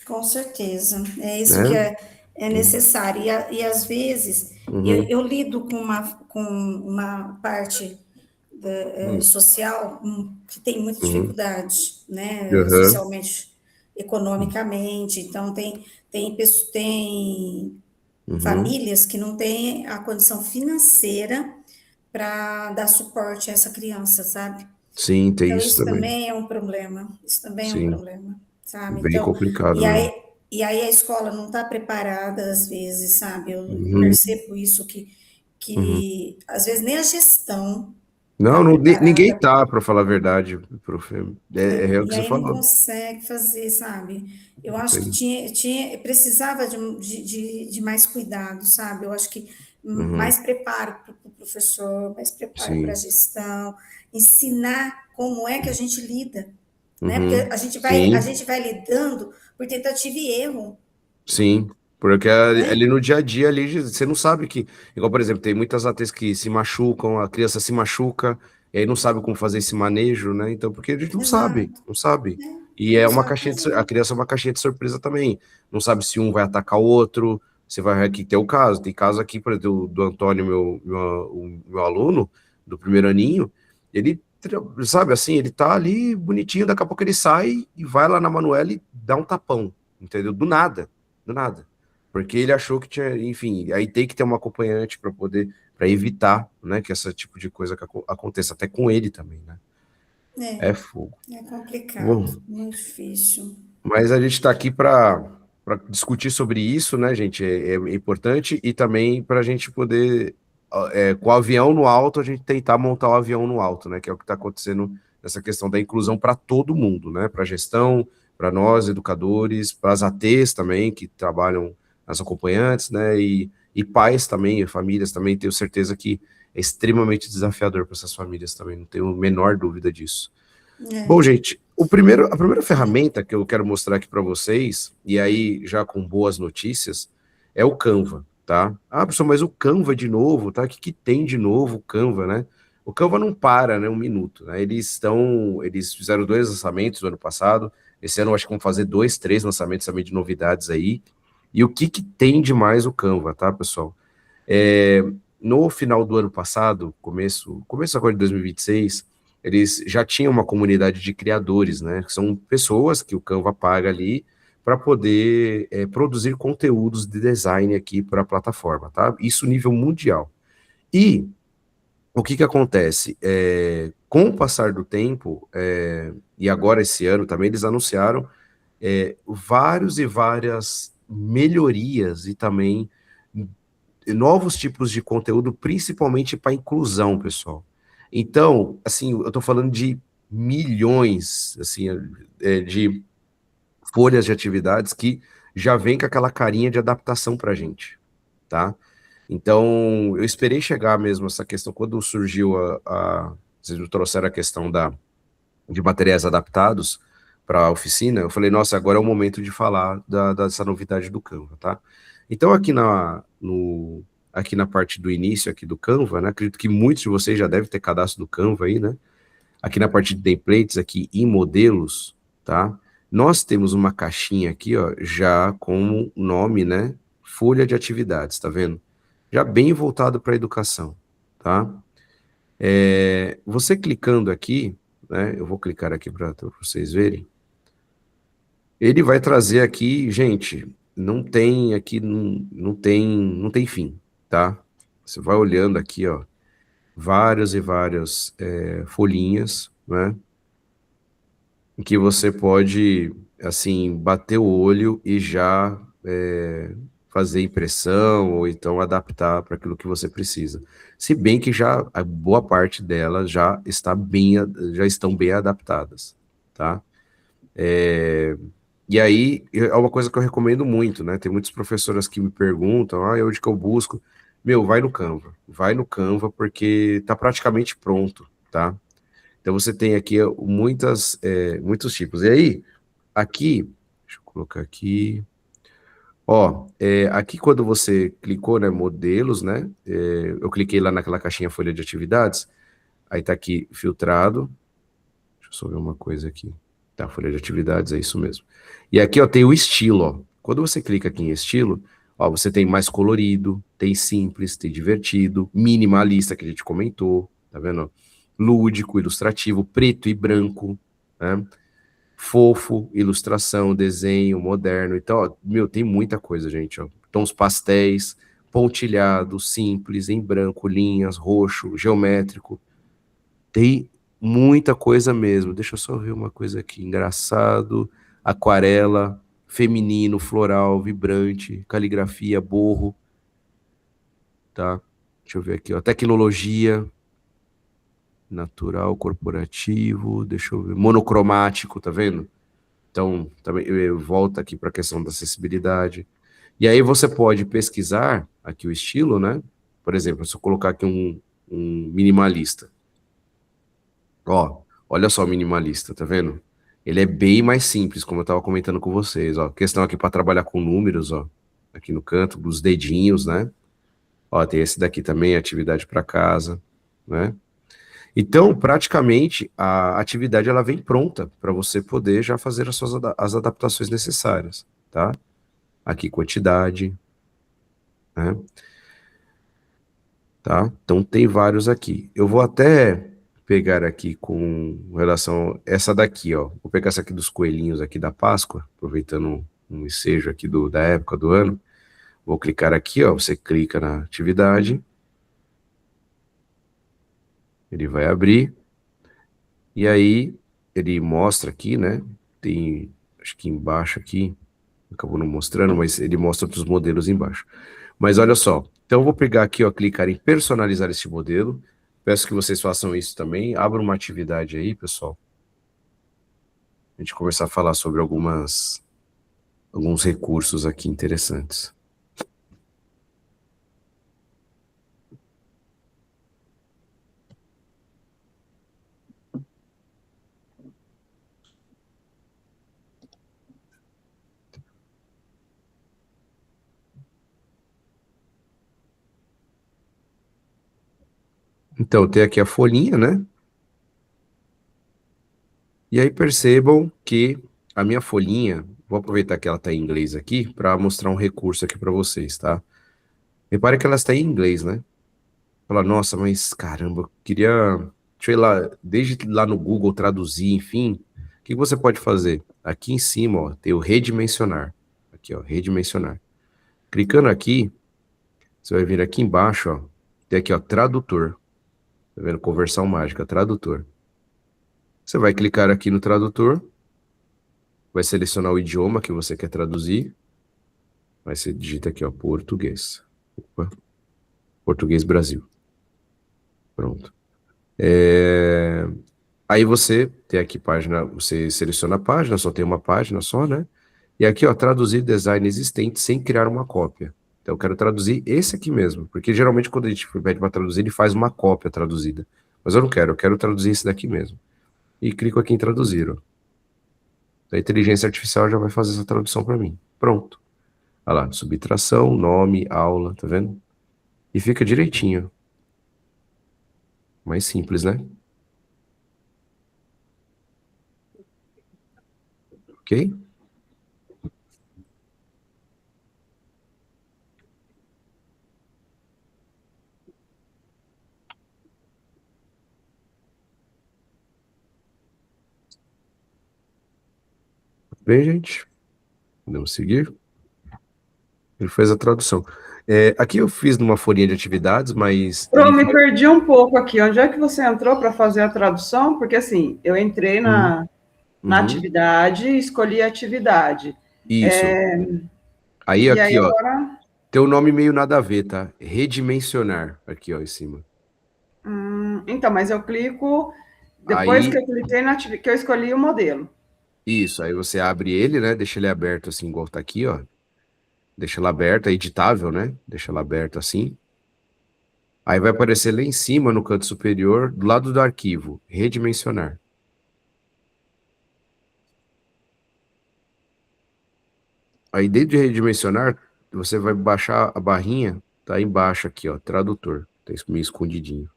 Com certeza, é isso que Né? é necessário. E às vezes Uhum, eu lido com uma parte uhum, social que tem muita uhum, dificuldade, né, uhum, socialmente, economicamente. Então, tem uhum. famílias que não têm a condição financeira para dar suporte a essa criança, sabe? Sim, tem Então, isso isso também. também é um problema, isso também é um Sim, problema, sabe? bem Então, complicado e mesmo. aí, e aí a escola não está preparada, às vezes, sabe? Eu Uhum, percebo isso, uhum. que às vezes nem a gestão está Não, ninguém preparada, tá, para falar a verdade, prof. É o que e você aí não falou. consegue fazer, sabe? Eu acho que Tem. precisava de mais cuidado, sabe? Eu acho que Uhum, mais preparo para o professor, mais preparo para a sim. gestão, ensinar como é que a gente lida, né? Porque Uhum, a sim. gente vai lidando por tentativa e erro, Sim, porque né? ali no dia a dia ali você não sabe que, igual por exemplo, tem muitas ATs que se machucam, a criança se machuca e aí não sabe como fazer esse manejo, né? Então, porque a gente não sabe, Exato, não sabe. né? E é Não uma sabe caixinha fazer. a criança é uma caixinha de surpresa também. Não sabe se um vai atacar o outro. Você vai aqui ter o caso. Tem caso aqui, por exemplo, do Antônio, o meu aluno do primeiro aninho, ele sabe assim, ele tá ali bonitinho, daqui a pouco ele sai e vai lá na Manuela e dá um tapão, entendeu? Do nada. Porque ele achou que tinha, enfim, aí tem que ter uma acompanhante para poder, para evitar, né, que esse tipo de coisa aconteça, até com ele também, né? É fogo. É complicado, Bom, muito difícil. mas a gente está aqui para discutir sobre isso, né, gente? É importante e também para a gente poder, com o avião no alto, a gente tentar montar o avião no alto, né? Que é o que está acontecendo nessa questão da inclusão para todo mundo, né? Para a gestão, para nós, educadores, para as ATs também, que trabalham as acompanhantes, né? E pais também, famílias também, tenho certeza que é extremamente desafiador para essas famílias também, não tenho a menor dúvida disso. Bom, É. gente, a primeira ferramenta que eu quero mostrar aqui para vocês, e aí já com boas notícias, é o Canva, tá? Ah, professor, mas o Canva de novo, tá? O que tem de novo o Canva, né? O Canva não para, né? Um minuto, né? Eles fizeram 2 lançamentos no ano passado. Esse ano eu acho que vão fazer 2, 3 lançamentos também de novidades aí. E o que tem de mais o Canva, tá, pessoal? É, no final do ano passado, começo agora de 2026, eles já tinham uma comunidade de criadores, né? Que são pessoas que o Canva paga ali para poder produzir conteúdos de design aqui para a plataforma, tá? Isso nível mundial. E o que acontece? Com o passar do tempo, e agora esse ano também, eles anunciaram vários e várias melhorias e também novos tipos de conteúdo, principalmente para inclusão, pessoal. Então, assim, eu estou falando de milhões, assim, de folhas de atividades que já vem com aquela carinha de adaptação para a gente, tá? Então, eu esperei chegar mesmo essa questão, quando surgiu vocês me trouxeram a questão de materiais adaptados para a oficina, eu falei, nossa, agora é o momento de falar dessa novidade do Canva, tá? Então, aqui na parte do início aqui do Canva, né, acredito que muitos de vocês já devem ter cadastro do Canva aí, né? Aqui na parte de templates, aqui em modelos, tá? Nós temos uma caixinha aqui, ó, já com o nome, né? Folha de atividades, tá vendo? Já bem voltado para a educação, tá? Você clicando aqui, né? Eu vou clicar aqui para vocês verem. Ele vai trazer aqui, gente, não tem aqui, não tem fim, tá? Você vai olhando aqui, ó, várias e várias folhinhas, né? Em que você pode, assim, bater o olho e já fazer impressão ou então adaptar para aquilo que você precisa. Se bem que já a boa parte delas já estão bem adaptadas, tá? E aí é uma coisa que eu recomendo muito, né? Tem muitas professoras que me perguntam, onde que eu busco? Meu, vai no Canva porque tá praticamente pronto, tá? Então você tem aqui muitos tipos. E aí, aqui, deixa eu colocar aqui. Ó, aqui quando você clicou, né, modelos, né? Eu cliquei lá naquela caixinha folha de atividades, aí tá aqui filtrado. Deixa eu só ver uma coisa aqui. Tá, folha de atividades, é isso mesmo. E aqui, ó, tem o estilo, ó. Quando você clica aqui em estilo, ó, você tem mais colorido, tem simples, tem divertido, minimalista, que a gente comentou, tá vendo? Lúdico, ilustrativo, preto e branco, né? Fofo, ilustração, desenho, moderno. Então, ó, meu, tem muita coisa, gente, ó. Tons pastéis, pontilhado, simples, em branco, linhas, roxo, geométrico. Tem muita coisa mesmo. Deixa eu só ver uma coisa aqui. Engraçado, aquarela, feminino, floral, vibrante, caligrafia, borro, tá? Deixa eu ver aqui, ó. Tecnologia, natural, corporativo, deixa eu ver. Monocromático, tá vendo? Então, também volta aqui para a questão da acessibilidade. E aí você pode pesquisar aqui o estilo, né? Por exemplo, se eu colocar aqui um minimalista. Ó, olha só o minimalista, tá vendo? Ele é bem mais simples, como eu estava comentando com vocês, ó. Questão aqui para trabalhar com números, ó. Aqui no canto, dos dedinhos, né? Ó, tem esse daqui também, atividade para casa, né? Então, praticamente, a atividade ela vem pronta para você poder já fazer as adaptações necessárias, tá? Aqui, quantidade, né? Tá? Então, tem vários aqui. Eu vou até pegar aqui com relação a essa daqui, ó. Vou pegar essa aqui dos coelhinhos aqui da Páscoa, aproveitando um ensejo aqui da época do ano. Vou clicar aqui, ó. Você clica na atividade, ele vai abrir. E aí ele mostra aqui, né? Tem, acho que embaixo aqui, acabou não mostrando, mas ele mostra outros modelos embaixo. Mas olha só, então eu vou pegar aqui, ó, clicar em personalizar este modelo. Peço que vocês façam isso também. Abra uma atividade aí, pessoal. A gente começar a falar sobre alguns recursos aqui interessantes. Então, tem aqui a folhinha, né? E aí percebam que a minha folhinha, vou aproveitar que ela está em inglês aqui para mostrar um recurso aqui para vocês, tá? Repare que ela está em inglês, né? Fala, nossa, mas caramba, eu queria, deixa eu ir lá, desde lá no Google traduzir, enfim. O que você pode fazer? Aqui em cima, ó, tem o redimensionar. Aqui, ó, redimensionar. Clicando aqui, você vai vir aqui embaixo, ó, tem aqui, ó, tradutor. Tá vendo? Conversão mágica, tradutor. Você vai clicar aqui no tradutor, vai selecionar o idioma que você quer traduzir. Aí você digita aqui, ó, português. Opa, português Brasil. Pronto. Aí você tem aqui página, você seleciona a página, só tem uma página só, né? E aqui, ó, traduzir design existente sem criar uma cópia. Então eu quero traduzir esse aqui mesmo, porque geralmente quando a gente pede para traduzir, ele faz uma cópia traduzida. Mas eu não quero, eu quero traduzir esse daqui mesmo. E clico aqui em traduzir, ó. A inteligência artificial já vai fazer essa tradução para mim. Pronto. Olha lá, subtração, nome, aula, tá vendo? E fica direitinho. Mais simples, né? Ok? Bem, gente, podemos seguir. Ele fez a tradução. Aqui eu fiz numa folhinha de atividades, mas Eu me perdi um pouco aqui. Onde é que você entrou para fazer a tradução? Porque assim, eu entrei na Uhum. atividade, escolhi a atividade. Isso. Aí E aí aqui, ó, agora. tem um nome meio nada a ver, tá? Redimensionar, aqui, ó, em cima. Então, mas eu clico. Depois que Aí, eu cliquei que eu escolhi o modelo. isso, aí você abre ele, né? Deixa ele aberto assim, igual tá aqui, ó. Deixa ele aberto, é editável, né? Deixa ele aberto assim. Aí vai aparecer lá em cima, no canto superior, do lado do arquivo, redimensionar. Aí dentro de redimensionar, você vai baixar a barrinha, tá embaixo aqui, ó, tradutor. Tá meio escondidinho.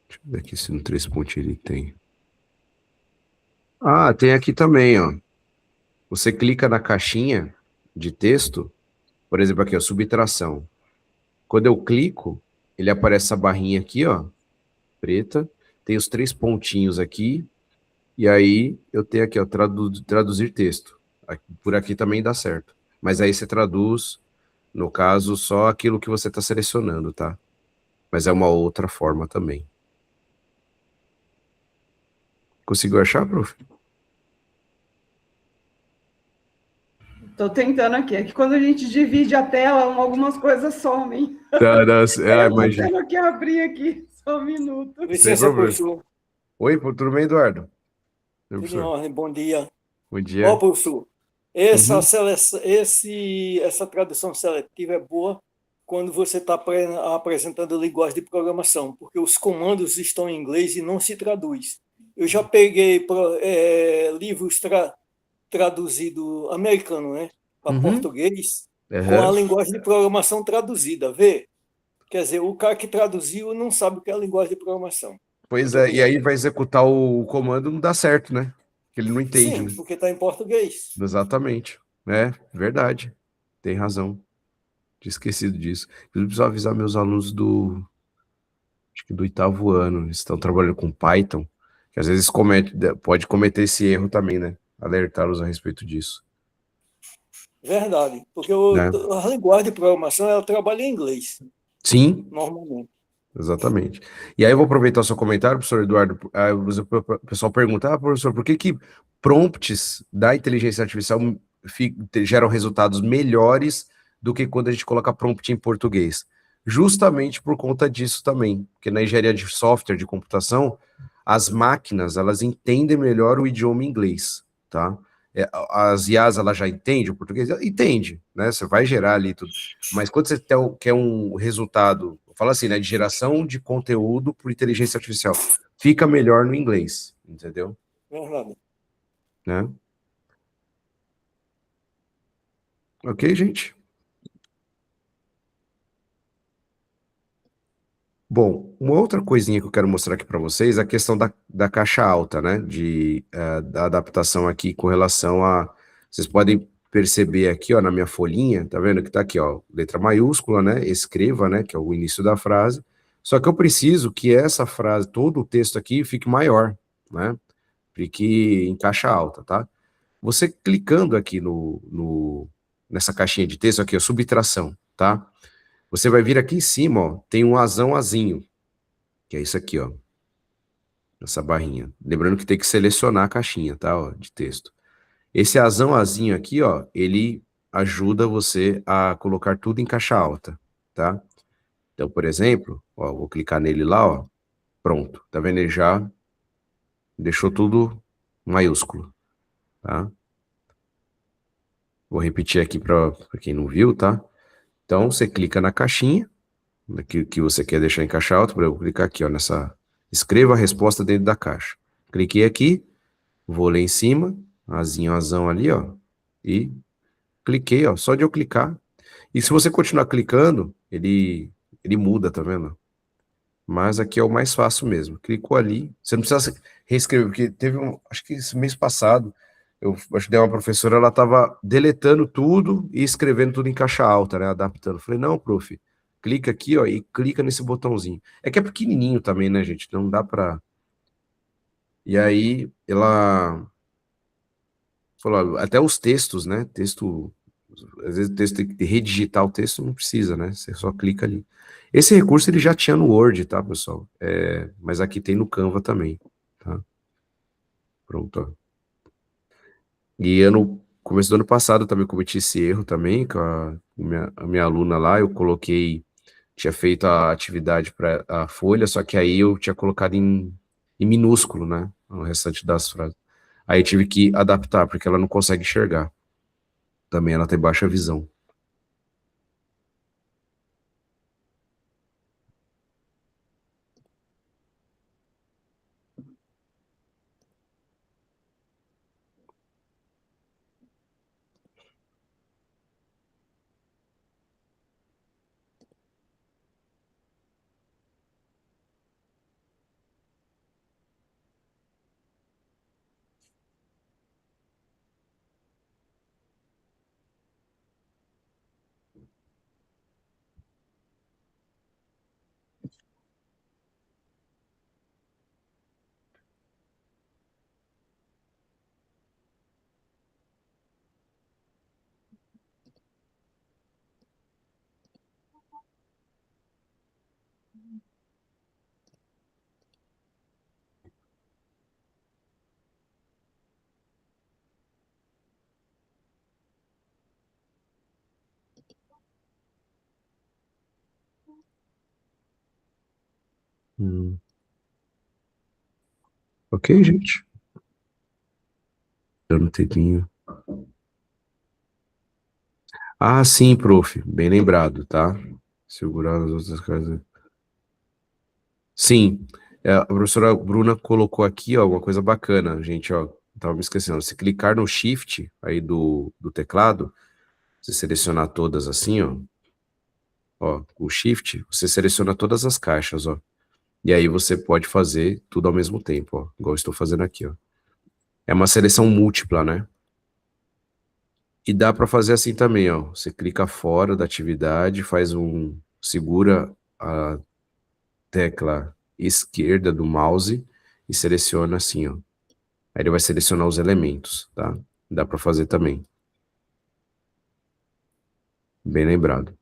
Deixa eu ver aqui se no três pontinhos ele tem. Ah, tem aqui também, ó. Você clica na caixinha de texto, por exemplo, aqui, ó, subtração. Quando eu clico, ele aparece essa barrinha aqui, ó, preta. Tem os três pontinhos aqui. E aí eu tenho aqui, ó, traduzir texto. Por aqui também dá certo. Mas aí você traduz, no caso, só aquilo que você está selecionando, tá? Mas é uma outra forma também. Conseguiu achar, prof? Estou tentando aqui. É que quando a gente divide a tela, algumas coisas somem. Ah, Eu estou imagina. tendo que abrir aqui. Só um minuto. Sem Licença, problema. professor. Oi, tudo bem, Eduardo? Oi, Tudo em professor. ordem, bom dia. Bom Ó, dia. professor, Uhum. essa tradução seletiva é boa quando você está apresentando linguagem de programação, porque os comandos estão em inglês e não se traduz. Eu já peguei livros traduzidos americano, né, para Uhum. português, com a Uhum. linguagem de programação traduzida, vê? Quer dizer, o cara que traduziu não sabe o que é a linguagem de programação. Pois Muito é, e aí obrigado. vai executar o comando, não dá certo, né? Porque ele não entende, Sim, né? porque está em português. Exatamente. É, verdade. Tem razão. Tinha esquecido disso. Eu preciso avisar meus alunos acho que do oitavo ano, eles estão trabalhando com Python, que às vezes pode cometer esse erro também, né? Alertá-los a respeito disso, Verdade, porque né? a linguagem de programação ela trabalha em inglês, Sim, normalmente. exatamente. E aí eu vou aproveitar o seu comentário, professor Eduardo. O pessoal pergunta, professor, por que que prompts da inteligência artificial geram resultados melhores do que quando a gente coloca prompt em português? Justamente por conta disso também, porque na engenharia de software de computação, as máquinas, elas entendem melhor o idioma inglês, tá? As IAs, ela já entende o português? Entende, né? Você vai gerar ali tudo. Mas quando você quer um resultado, fala assim, né, de geração de conteúdo por inteligência artificial, fica melhor no inglês, entendeu? Verdade. Né? Ok, gente? Bom, uma outra coisinha que eu quero mostrar aqui para vocês é a questão da caixa alta, né? Da adaptação aqui com relação a. Vocês podem perceber aqui, ó, na minha folhinha, tá vendo que tá aqui, ó, letra maiúscula, né? Escreva, né? Que é o início da frase. Só que eu preciso que essa frase, todo o texto aqui, fique maior, né? Fique em caixa alta, tá? Você clicando aqui nessa caixinha de texto aqui, ó, subtração, tá? Você vai vir aqui em cima, ó, tem um azão azinho, que é isso aqui, ó, essa barrinha. Lembrando que tem que selecionar a caixinha, tá, ó, de texto. Esse azão azinho aqui, ó, ele ajuda você a colocar tudo em caixa alta, tá? Então, por exemplo, ó, vou clicar nele lá, ó, pronto. Tá vendo? Ele já deixou tudo maiúsculo, tá? Vou repetir aqui para quem não viu, tá? Então, você clica na caixinha, que você quer deixar em caixa alta, eu vou clicar aqui, ó, escreva a resposta dentro da caixa. Cliquei aqui, vou lá em cima, azinho, azão ali, ó, e cliquei, ó, só de eu clicar. E se você continuar clicando, ele muda, tá vendo? Mas aqui é o mais fácil mesmo. Clicou ali, você não precisa reescrever, porque acho que esse mês passado, eu ajudei uma professora, ela estava deletando tudo e escrevendo tudo em caixa alta, né, adaptando. Falei, não, prof, clica aqui, ó, e clica nesse botãozinho. É que é pequenininho também, né, gente? Não dá pra... E aí, ela falou, até os textos, né? Texto, às vezes o texto tem que redigitar o texto, não precisa, né? Você só clica ali. Esse recurso ele já tinha no Word, tá, pessoal? Mas aqui tem no Canva também, tá? Pronto, ó. E começo do ano passado eu também cometi esse erro também, com a minha aluna lá, eu tinha feito a atividade para a folha, só que aí eu tinha colocado em minúsculo, né? O restante das frases. Aí eu tive que adaptar, porque ela não consegue enxergar. Também ela tem baixa visão. Ok, gente? Dando um tempinho. Ah, sim, prof. Bem lembrado, tá? Segurar as outras coisas. Sim, a professora Bruna colocou aqui, ó, uma coisa bacana, gente, ó. Tava me esquecendo. Se clicar no Shift aí do teclado, você selecionar todas assim, ó, o Shift, você seleciona todas as caixas, ó. E aí você pode fazer tudo ao mesmo tempo, ó, igual eu estou fazendo aqui, ó. É uma seleção múltipla, né? E dá para fazer assim também, ó. Você clica fora da atividade, segura a tecla esquerda do mouse e seleciona assim, ó. Aí ele vai selecionar os elementos, tá? Dá para fazer também. Bem lembrado.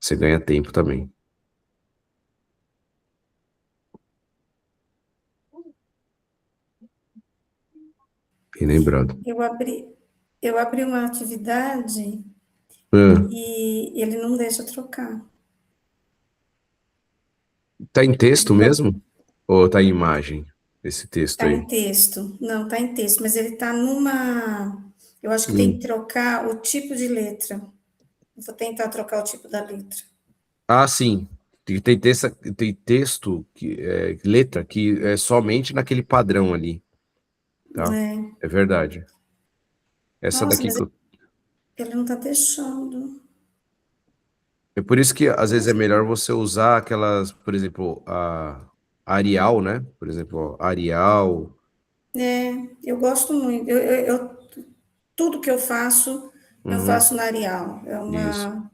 Você ganha tempo também. Bem lembrado. Eu abri uma atividade Ah, e ele não deixa trocar. tá em texto Então, mesmo? Ou tá em imagem? Esse texto tá aí? em texto. Não, tá em texto, mas ele tá numa. Eu acho que tem que Hum. trocar o tipo de letra. Vou tentar trocar o tipo da letra. Ah, sim. Tem texto, letra, que é somente naquele padrão ali, tá? É. É verdade. Essa Nossa, daqui mas que eu... ele não tá deixando. É por isso que às vezes é melhor você usar aquelas, por exemplo, a Arial, né? Por exemplo, ó, Arial, É, eu gosto muito. Tudo que eu uhum, faço na Arial. É isso. uma.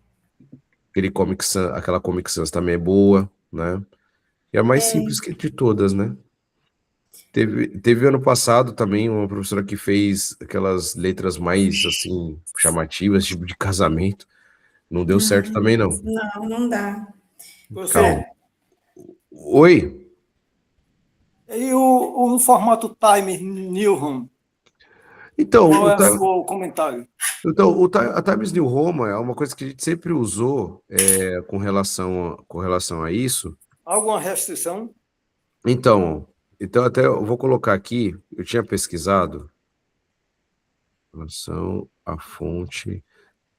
Aquela Comic Sans também é boa, né? E é a mais simples que de todas, né? Teve ano passado também uma professora que fez aquelas letras mais, assim, chamativas, tipo de casamento. Não deu certo também, não. Não, não dá. Calma. Professor, Oi? e o formato Times New Roman, Então, qual é o comentário? a Times New Roman é uma coisa que a gente sempre usou com relação a isso. Alguma restrição? Então, até eu vou colocar aqui, eu tinha pesquisado em relação à fonte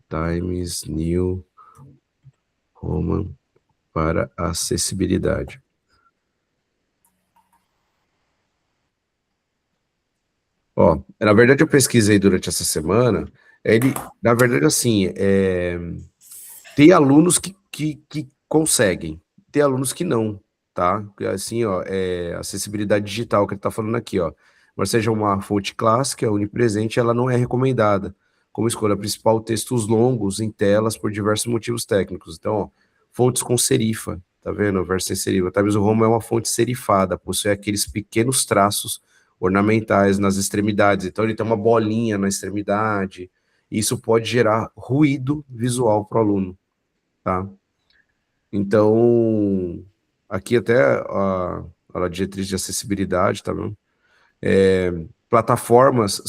Times New Roman para acessibilidade. Ó, na verdade eu pesquisei durante essa semana, na verdade assim, tem alunos que conseguem, tem alunos que não, tá? Assim, ó, acessibilidade digital que ele tá falando aqui, ó. Mas seja uma fonte clássica, onipresente, ela não é recomendada. Como escolha principal, textos longos em telas por diversos motivos técnicos. Então, ó, fontes com serifa, tá vendo? Verso sem serifa. Talvez o Roma é uma fonte serifada, possui aqueles pequenos traços ornamentais nas extremidades. Então, ele tem uma bolinha na extremidade. Isso pode gerar ruído visual para o aluno, tá? Então, aqui até a diretriz de acessibilidade, tá vendo? Plataformas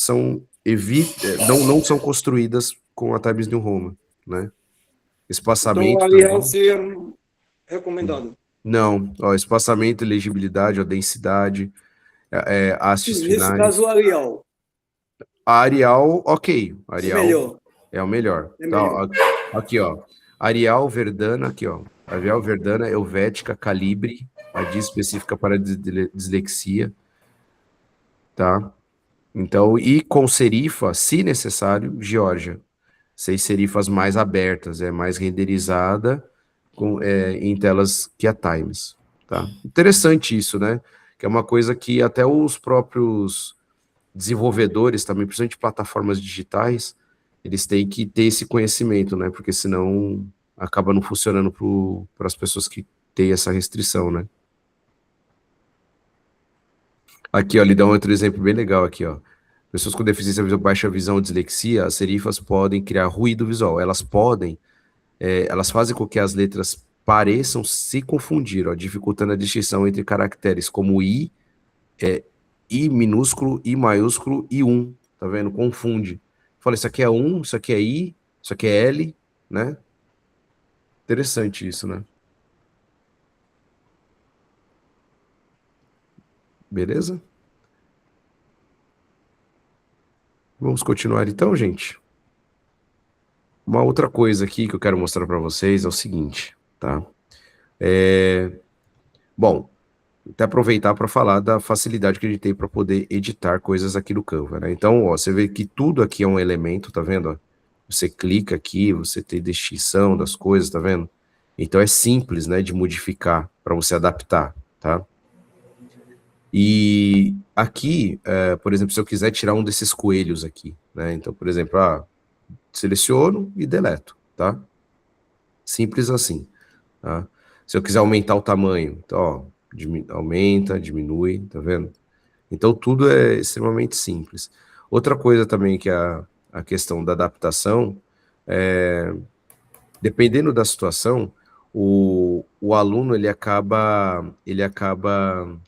não são construídas com a Times New Roman, né? Então, Espaçamento aliás, também. ser recomendado. Não, ó, espaçamento, legibilidade, ó, densidade, hastes Nesse finais. caso, o Arial A Arial, ok. é Arial melhor. é o melhor. É Tá, melhor. ó, aqui, ó. Arial Verdana, aqui, ó. Arial Verdana, Helvética, Calibre, a DIS específica para dislexia, tá? Então, e com serifa, se necessário, Geórgia. 6 serifas mais abertas, mais renderizada em telas que a Times, tá? Interessante isso, né? Que é uma coisa que até os próprios desenvolvedores também, principalmente plataformas digitais, eles têm que ter esse conhecimento, né? Porque senão acaba não funcionando para as pessoas que têm essa restrição, né? Aqui, ó, ele dá um outro exemplo bem legal aqui, ó. Pessoas com deficiência visual, baixa visão ou dislexia, as serifas podem criar ruído visual. Elas fazem com que as letras pareçam se confundir, ó, dificultando a distinção entre caracteres como I minúsculo, I maiúsculo e tá vendo? Confunde. Fala, isso aqui é isso aqui é I, isso aqui é L, né? Interessante isso, né? Beleza? Vamos continuar então, gente. Uma outra coisa aqui que eu quero mostrar para vocês é o seguinte, tá? Bom, até aproveitar para falar da facilidade que a gente tem para poder editar coisas aqui no Canva, né? Então, ó, você vê que tudo aqui é um elemento, tá vendo? Ó? Você clica aqui, você tem distinção das coisas, tá vendo? Então é simples, né, de modificar para você adaptar, tá? E aqui, por exemplo, se eu quiser tirar um desses coelhos aqui, né? Então, por exemplo, seleciono e deleto, tá? Simples assim, tá? Se eu quiser aumentar o tamanho, então, ó, aumenta, diminui, tá vendo? Então, tudo é extremamente simples. Outra coisa também que a questão da adaptação, dependendo da situação, o aluno ele acaba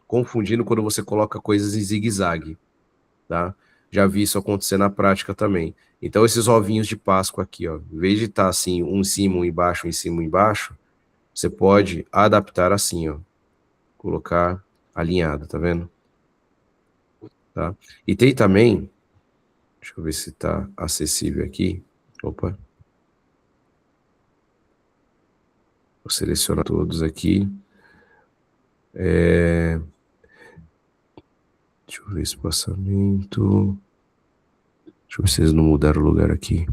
confundindo quando você coloca coisas em zigue-zague, tá? Já vi isso acontecer na prática também. Então, esses ovinhos de Páscoa aqui, ó, em vez de estar assim, um em cima, um embaixo, um em cima, um embaixo, você pode adaptar assim, ó, colocar alinhado, tá vendo? Tá? E tem também, deixa eu ver se está acessível aqui. Opa. Vou selecionar todos aqui. Deixa eu ver espaçamento. Deixa eu ver se eles não mudaram o lugar aqui.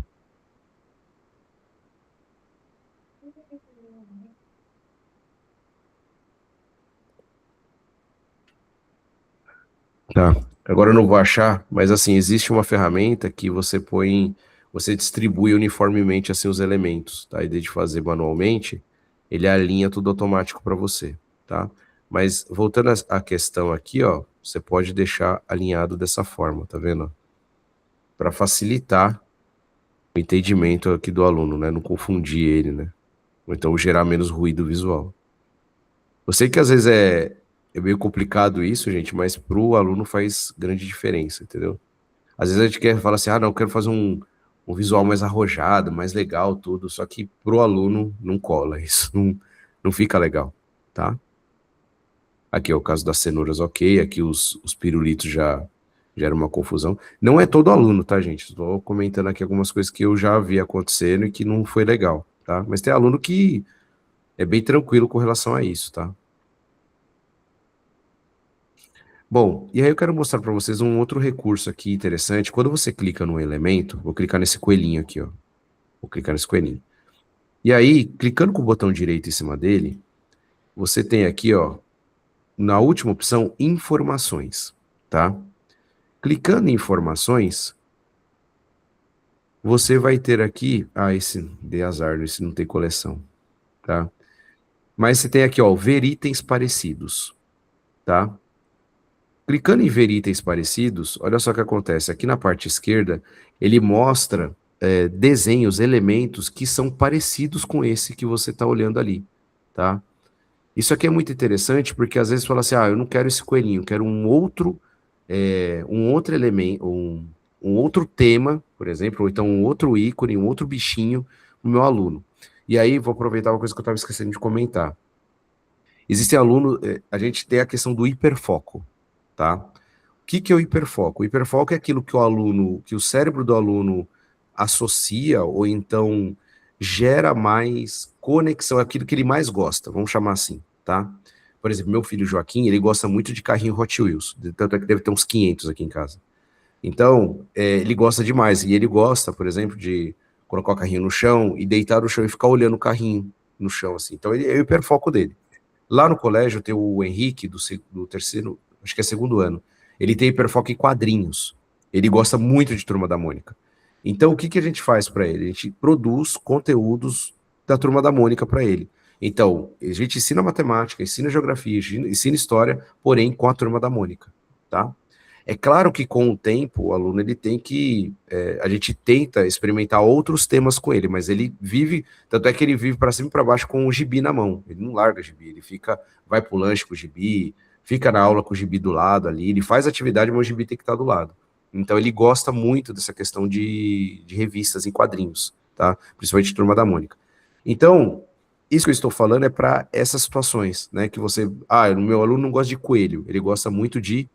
Tá. Agora eu não vou achar, mas assim, existe uma ferramenta que você distribui uniformemente assim os elementos, tá? Em vez de fazer manualmente, ele alinha tudo automático para você, tá? Mas voltando à questão aqui, ó, você pode deixar alinhado dessa forma, tá vendo? Para facilitar o entendimento aqui do aluno, né? Não confundir ele, né? Ou então gerar menos ruído visual. Eu sei que às vezes é meio complicado isso, gente, mas pro aluno faz grande diferença, entendeu? Às vezes a gente quer falar assim, não, eu quero fazer um visual mais arrojado, mais legal, tudo, só que pro aluno não cola isso, não fica legal, tá? Aqui é o caso das cenouras, ok, aqui os pirulitos já era uma confusão. Não é todo aluno, tá, gente? Estou comentando aqui algumas coisas que eu já vi acontecendo e que não foi legal, tá? Mas tem aluno que é bem tranquilo com relação a isso, tá? Bom, e aí eu quero mostrar para vocês um outro recurso aqui interessante. Quando você clica num elemento, vou clicar nesse coelhinho aqui, ó. Vou clicar nesse coelhinho. E aí, clicando com o botão direito em cima dele, você tem aqui, ó, na última opção, informações, tá? Clicando em informações, você vai ter aqui, esse de azar, esse não tem coleção, tá? Mas você tem aqui, ó, ver itens parecidos, tá? Clicando em ver itens parecidos, olha só o que acontece. Aqui na parte esquerda, ele mostra desenhos, elementos que são parecidos com esse que você está olhando ali, tá? Isso aqui é muito interessante porque às vezes fala assim, eu não quero esse coelhinho, eu quero um outro elemento, um outro tema, por exemplo, ou então um outro ícone, um outro bichinho no meu aluno. E aí, vou aproveitar uma coisa que eu estava esquecendo de comentar. Existem alunos, a gente tem a questão do hiperfoco, tá? O que que é o hiperfoco? O hiperfoco é aquilo que o aluno, que o cérebro do aluno associa ou então gera mais conexão, é aquilo que ele mais gosta, vamos chamar assim, tá? Por exemplo, meu filho Joaquim, ele gosta muito de carrinho Hot Wheels, tanto é que deve ter uns 500 aqui em casa. Então, ele gosta demais, e ele gosta, por exemplo, de colocar o carrinho no chão e deitar no chão e ficar olhando o carrinho no chão, assim. Então, ele é o hiperfoco dele. Lá no colégio tem o Henrique, do terceiro, acho que é segundo ano. Ele tem hiperfoco em quadrinhos. Ele gosta muito de Turma da Mônica. Então, o que que a gente faz para ele? A gente produz conteúdos da Turma da Mônica para ele. Então, a gente ensina matemática, ensina geografia, ensina história, porém com a Turma da Mônica, tá? É claro que com o tempo o aluno ele tem que, a gente tenta experimentar outros temas com ele, mas ele vive, tanto é que ele vive para cima e para baixo com o gibi na mão. Ele não larga o gibi, ele fica, vai pro lanche com o gibi, fica na aula com o gibi do lado ali, ele faz atividade, mas o gibi tem que estar do lado. Então ele gosta muito dessa questão de revistas em quadrinhos, tá? Principalmente Turma da Mônica. Então, isso que eu estou falando é para essas situações, né? Que você, o meu aluno não gosta de coelho, ele gosta muito de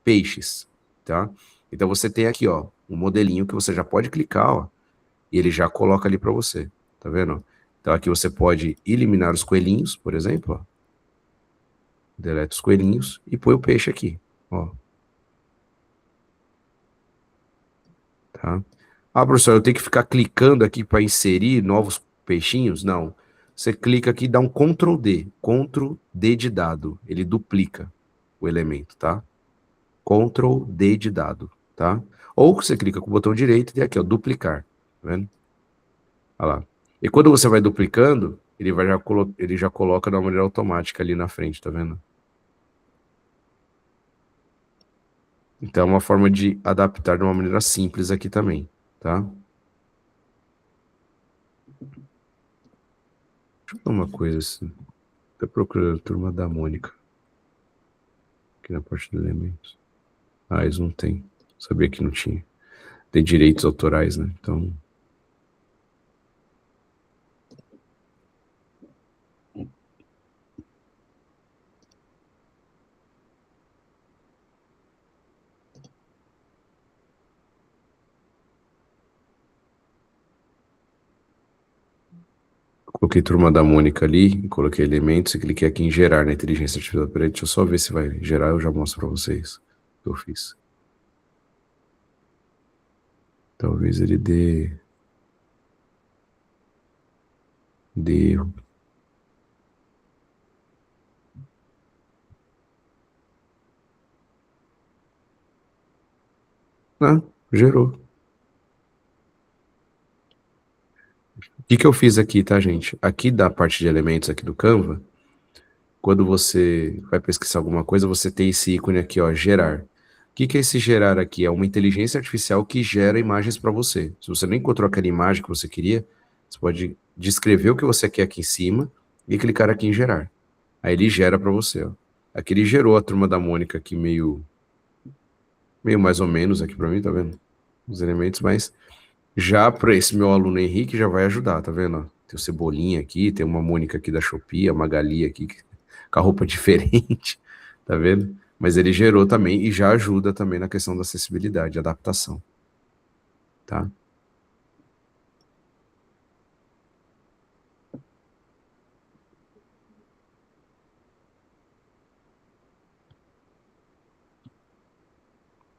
peixes, tá? Então você tem aqui, ó, um modelinho que você já pode clicar, ó, e ele já coloca ali para você, tá vendo? Então aqui você pode eliminar os coelhinhos, por exemplo, ó. Deleta os coelhinhos e põe o peixe aqui, ó. Tá? Professor, eu tenho que ficar clicando aqui para inserir novos peixinhos? Não. Você clica aqui e dá um Ctrl D de dado. Ele duplica o elemento, tá? Ctrl D de dado, tá? Ou você clica com o botão direito e tem aqui, ó, duplicar, tá vendo? Olha lá. E quando você vai duplicando, ele já coloca de uma maneira automática ali na frente, tá vendo? Então é uma forma de adaptar de uma maneira simples aqui também, tá? Deixa eu ver uma coisa assim. Tô procurando a Turma da Mônica aqui na parte de elementos. Eles não tem. Sabia que não tinha. Tem direitos autorais, né? Então, coloquei Turma da Mônica ali, coloquei elementos e cliquei aqui em gerar na inteligência artificial. Peraí, deixa eu só ver se vai gerar, eu já mostro pra vocês o que eu fiz. Talvez ele dê erro. Gerou. O que que eu fiz aqui, tá, gente? Aqui da parte de elementos aqui do Canva, quando você vai pesquisar alguma coisa, você tem esse ícone aqui, ó, gerar. O que que é esse gerar aqui? É uma inteligência artificial que gera imagens para você. Se você não encontrou aquela imagem que você queria, você pode descrever o que você quer aqui em cima e clicar aqui em gerar. Aí ele gera para você, ó. Aqui ele gerou a Turma da Mônica aqui meio mais ou menos aqui para mim, tá vendo? Os elementos, mas já para esse meu aluno Henrique já vai ajudar, tá vendo? Tem o Cebolinha aqui, tem uma Mônica aqui da Shopee, a Magali aqui com a roupa diferente, tá vendo? Mas ele gerou também e já ajuda também na questão da acessibilidade, adaptação, tá?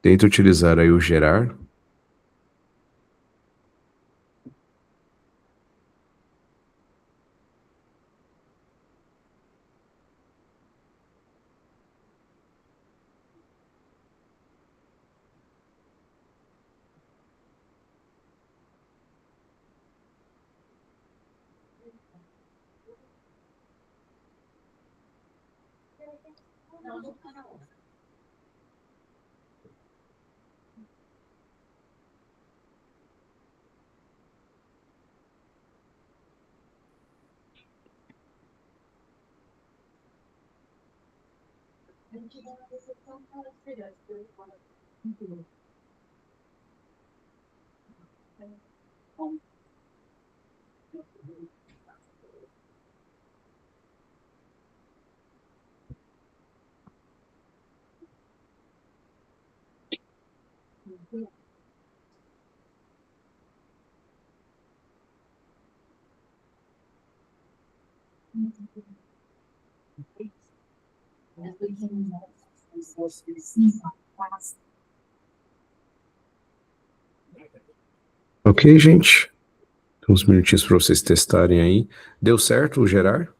Tenta utilizar aí o gerar. Ok, gente? Uns minutinhos para vocês testarem aí. Deu certo o gerar?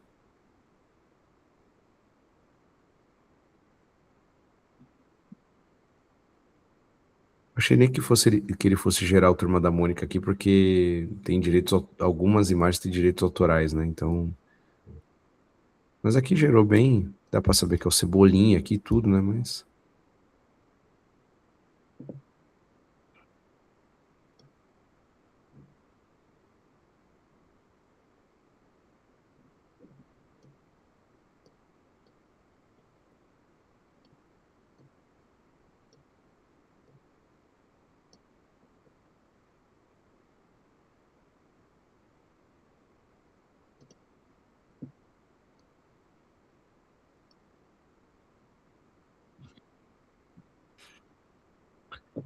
Achei nem que ele fosse gerar o Turma da Mônica aqui, porque tem direitos, algumas imagens têm direitos autorais, né? Então. Mas aqui gerou bem. Dá para saber que é o Cebolinha aqui e tudo, né? Mas.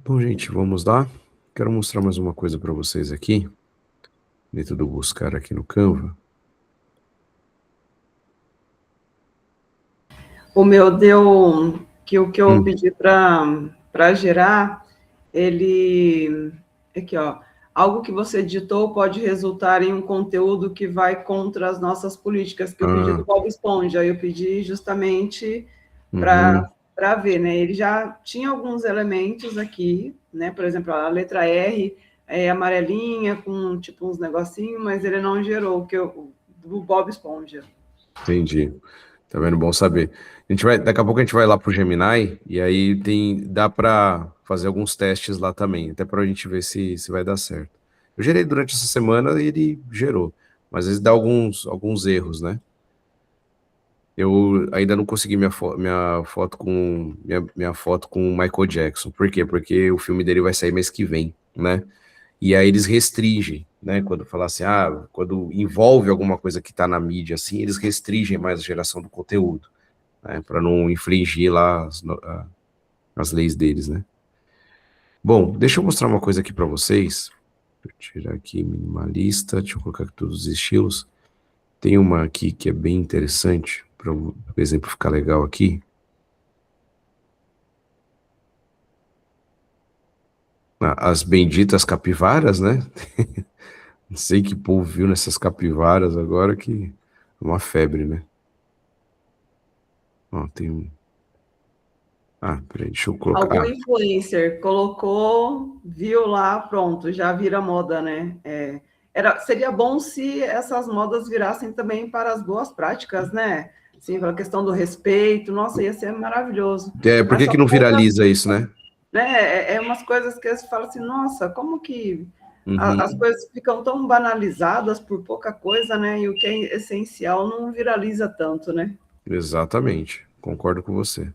Bom, gente, vamos lá. Quero mostrar mais uma coisa para vocês aqui, dentro do buscar aqui no Canva. O meu deu que o que eu pedi para gerar, ele aqui, ó, algo que você editou pode resultar em um conteúdo que vai contra as nossas políticas, que eu pedi do Bob Esponja, eu pedi justamente para ver, né? Ele já tinha alguns elementos aqui, né? Por exemplo, a letra R é amarelinha com tipo uns negocinhos, mas ele não gerou do Bob Esponja. Entendi. Tá vendo? Bom saber. Daqui a pouco a gente vai lá pro Gemini e aí dá para fazer alguns testes lá também, até para a gente ver se vai dar certo. Eu gerei durante essa semana e ele gerou, mas às vezes dá alguns erros, né? Eu ainda não consegui minha foto com o Michael Jackson. Por quê? Porque o filme dele vai sair mês que vem, né? E aí eles restringem, né? Quando fala assim, quando envolve alguma coisa que está na mídia, assim, eles restringem mais a geração do conteúdo, né? Para não infringir lá as leis deles, né? Bom, deixa eu mostrar uma coisa aqui para vocês. Vou tirar aqui minimalista, deixa eu colocar aqui todos os estilos. Tem uma aqui que é bem interessante, para o exemplo ficar legal aqui. As benditas capivaras, né? Não sei que povo viu nessas capivaras agora que é uma febre, né? Ó, tem um. Peraí, deixa eu colocar. Algum influencer colocou, viu lá, pronto, já vira moda, né? Seria bom se essas modas virassem também para as boas práticas, né? Sim, pela questão do respeito, nossa, ia ser maravilhoso. Por que não viraliza isso, né? Né? Umas coisas que você fala assim, nossa, como que as coisas ficam tão banalizadas por pouca coisa, né? E o que é essencial não viraliza tanto, né? Exatamente, concordo com você.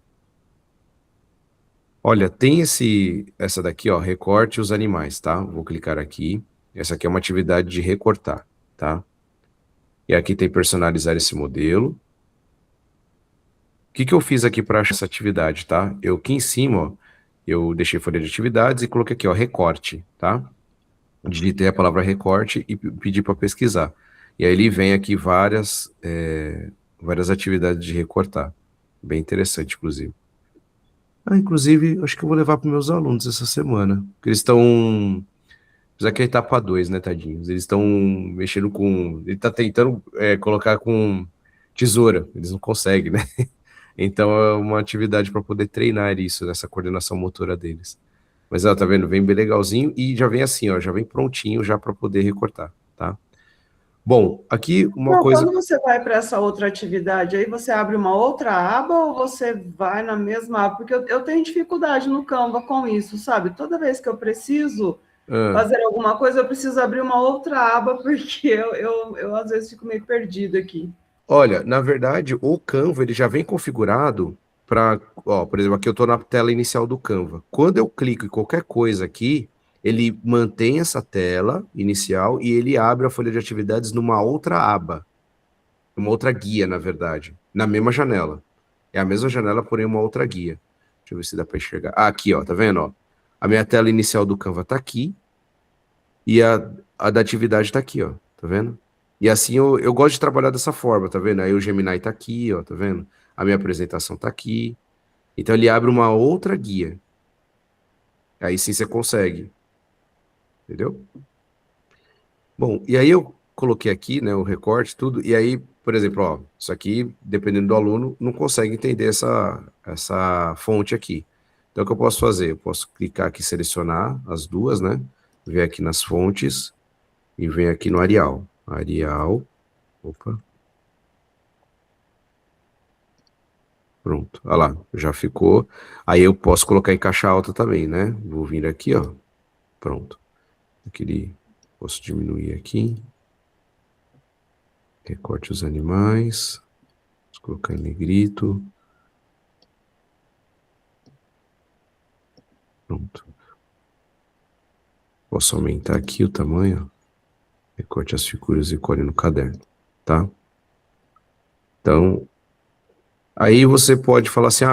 Olha, tem essa daqui, ó, recorte os animais, tá? Vou clicar aqui. Essa aqui é uma atividade de recortar, tá? E aqui tem personalizar esse modelo. O que eu fiz aqui para achar essa atividade, tá? Eu aqui em cima, ó, eu deixei folha de atividades e coloquei aqui, ó, recorte, tá? Digitei a palavra recorte e pedi para pesquisar. E aí ele vem aqui várias atividades de recortar. Bem interessante, inclusive. Inclusive, acho que eu vou levar para meus alunos essa semana. Porque eles estão. Apesar que é etapa 2, né, tadinhos? Eles estão mexendo com. Ele está tentando colocar com tesoura. Eles não conseguem, né? Então é uma atividade para poder treinar isso, nessa coordenação motora deles. Mas, ó, tá vendo? Vem bem legalzinho e já vem assim, ó, já vem prontinho já para poder recortar, tá? Bom, aqui uma coisa... Quando você vai para essa outra atividade, aí você abre uma outra aba ou você vai na mesma aba? Porque eu tenho dificuldade no Canva com isso, sabe? Toda vez que eu preciso fazer alguma coisa, eu preciso abrir uma outra aba, porque eu às vezes fico meio perdido aqui. Olha, na verdade, o Canva ele já vem configurado ó, por exemplo, aqui eu estou na tela inicial do Canva. Quando eu clico em qualquer coisa aqui, ele mantém essa tela inicial e ele abre a folha de atividades numa outra aba, uma outra guia, na verdade, na mesma janela. É a mesma janela, porém uma outra guia. Deixa eu ver se dá para enxergar. Ah, aqui, ó, tá vendo? Ó? A minha tela inicial do Canva tá aqui e a da atividade tá aqui, ó, tá vendo? E assim eu gosto de trabalhar dessa forma, tá vendo? Aí o Gemini tá aqui, ó, tá vendo? A minha apresentação tá aqui. Então ele abre uma outra guia. Aí sim você consegue, entendeu? Bom, e aí eu coloquei aqui, né, o recorte, tudo, e aí, por exemplo, ó, isso aqui, dependendo do aluno, não consegue entender essa fonte aqui. Então, o que eu posso fazer? Eu posso clicar aqui, selecionar as duas, né? Ver aqui nas fontes e vem aqui no Arial. Arial, opa. Pronto, olha lá, já ficou. Aí eu posso colocar em caixa alta também, né? Vou vir aqui, ó. Pronto. Aquele, posso diminuir aqui. Recorte os animais. Vou colocar em negrito. Pronto. Posso aumentar aqui o tamanho. Recorte as figuras e colhe no caderno, tá? Então, aí você pode falar assim,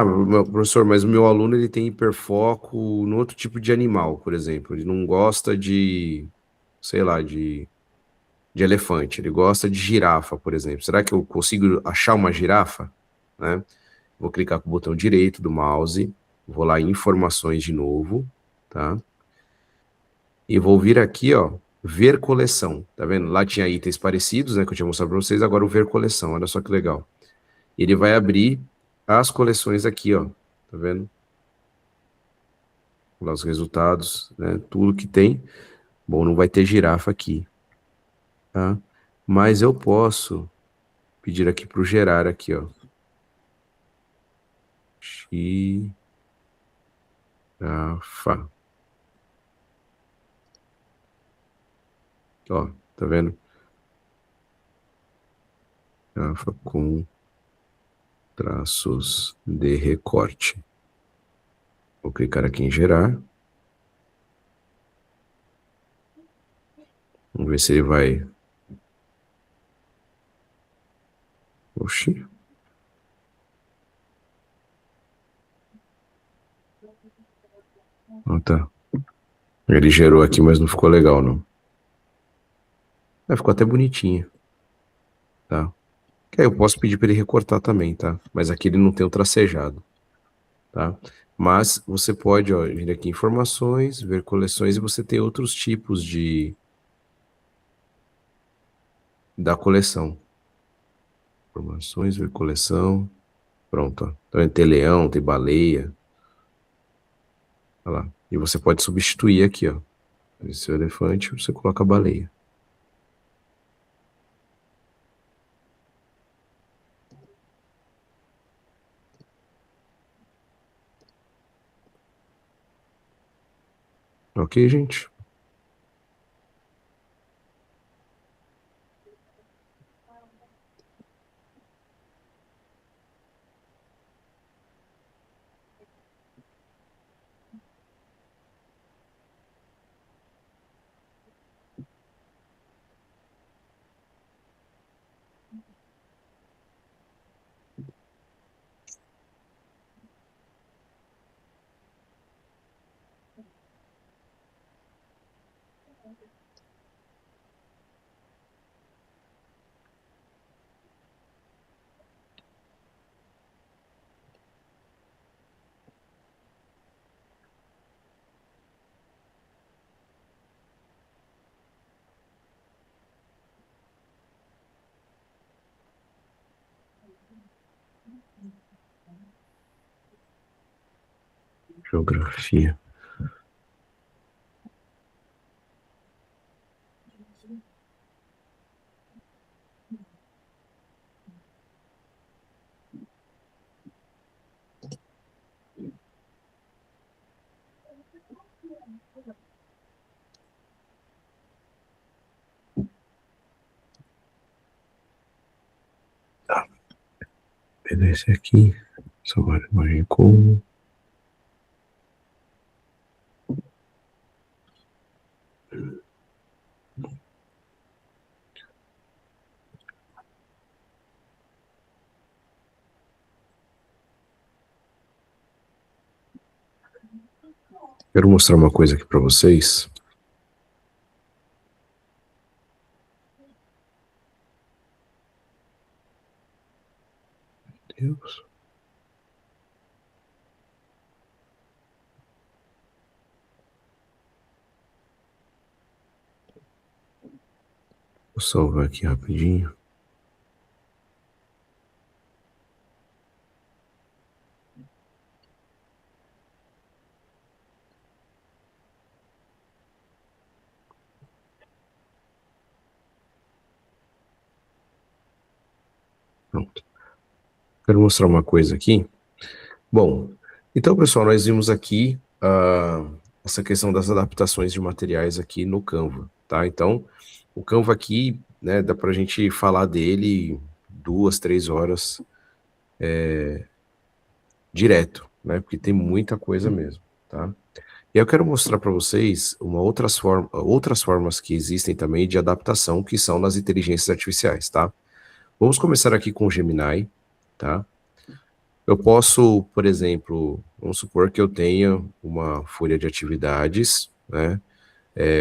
professor, mas o meu aluno ele tem hiperfoco no outro tipo de animal, por exemplo. Ele não gosta de, sei lá, de elefante. Ele gosta de girafa, por exemplo. Será que eu consigo achar uma girafa? Né? Vou clicar com o botão direito do mouse, vou lá em informações de novo, tá? E vou vir aqui, ó, ver coleção, tá vendo? Lá tinha itens parecidos, né, que eu tinha mostrado para vocês, agora o ver coleção, olha só que legal. Ele vai abrir as coleções aqui, ó, tá vendo? Lá os resultados, né, tudo que tem. Bom, não vai ter girafa aqui, tá? Mas eu posso pedir aqui para o gerar aqui, ó. Girafa. Ó, tá vendo? Girafa com traços de recorte. Vou clicar aqui em gerar. Vamos ver se ele vai... Oxi. Ah, tá. Ele gerou aqui, mas não ficou legal, não. Ficou até bonitinho, tá? Que aí eu posso pedir para ele recortar também, tá? Mas aqui ele não tem o tracejado, tá? Mas você pode, ó, vir aqui em informações, ver coleções e você tem outros tipos da coleção. Informações, ver coleção. Pronto, ó. Então tem leão, tem baleia. Olha lá. E você pode substituir aqui, ó. Esse é o elefante, você coloca a baleia. Ok, gente? Geografia. Tá. Pegar esse aqui. Salvar a imagem como. Quero mostrar uma coisa aqui para vocês. Deus. Vou salvar aqui rapidinho. Pronto. Quero mostrar uma coisa aqui. Bom, então, pessoal, nós vimos aqui essa questão das adaptações de materiais aqui no Canva, tá? Então, o Canva aqui, né, dá pra gente falar dele 2, 3 horas direto, né? Porque tem muita coisa mesmo, tá? E eu quero mostrar para vocês outras formas que existem também de adaptação, que são nas inteligências artificiais, tá? Vamos começar aqui com o Gemini, tá? Eu posso, por exemplo, vamos supor que eu tenha uma folha de atividades, né?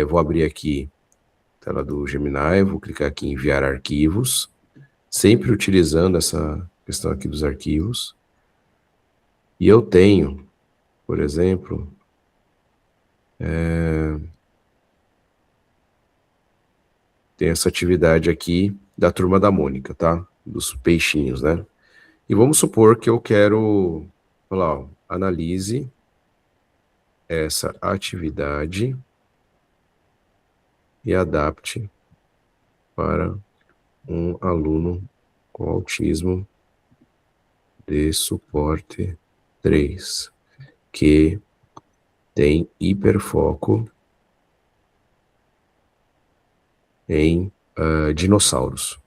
Vou abrir aqui a tela do Gemini, vou clicar aqui em enviar arquivos, sempre utilizando essa questão aqui dos arquivos. E eu tenho, por exemplo, tem essa atividade aqui da Turma da Mônica, tá? Dos peixinhos, né? E vamos supor que eu quero, olha lá, ó, analise essa atividade e adapte para um aluno com autismo de suporte 3, que tem hiperfoco em dinossauros.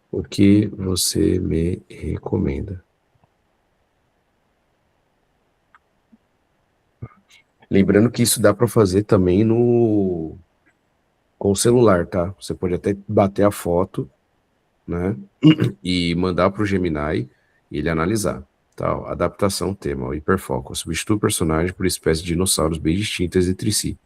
O que você me recomenda? Lembrando que isso dá para fazer também com o celular, tá? Você pode até bater a foto, né? E mandar para o Gemini e ele analisar. Tá? Adaptação tema, o hiperfoco. Substitui o personagem por espécies de dinossauros bem distintas entre si.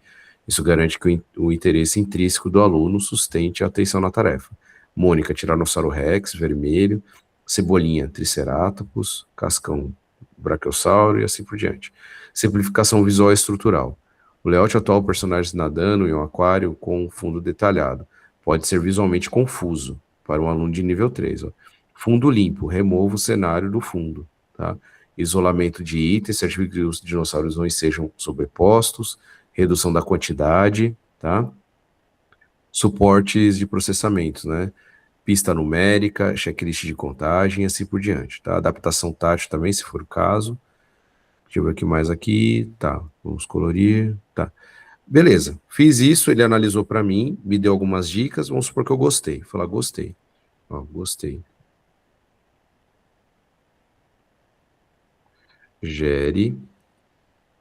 Isso garante que o interesse intrínseco do aluno sustente a atenção na tarefa. Mônica, Tiranossauro Rex, vermelho. Cebolinha, Triceratopus. Cascão, Brachiosauro e assim por diante. Simplificação visual e estrutural. O layout atual, personagens nadando em um aquário com um fundo detalhado. Pode ser visualmente confuso para um aluno de nível 3. Ó. Fundo limpo, remova o cenário do fundo. Tá? Isolamento de itens, certifica que os dinossauros não estejam sobrepostos. Redução da quantidade, tá? Suportes de processamentos, né? Pista numérica, checklist de contagem, assim por diante, tá? Adaptação tátil também, se for o caso. Deixa eu ver o que mais aqui, tá? Vamos colorir, tá? Beleza, fiz isso, ele analisou para mim, me deu algumas dicas, vamos supor que eu gostei. Falar, gostei. Ó, gostei. Gere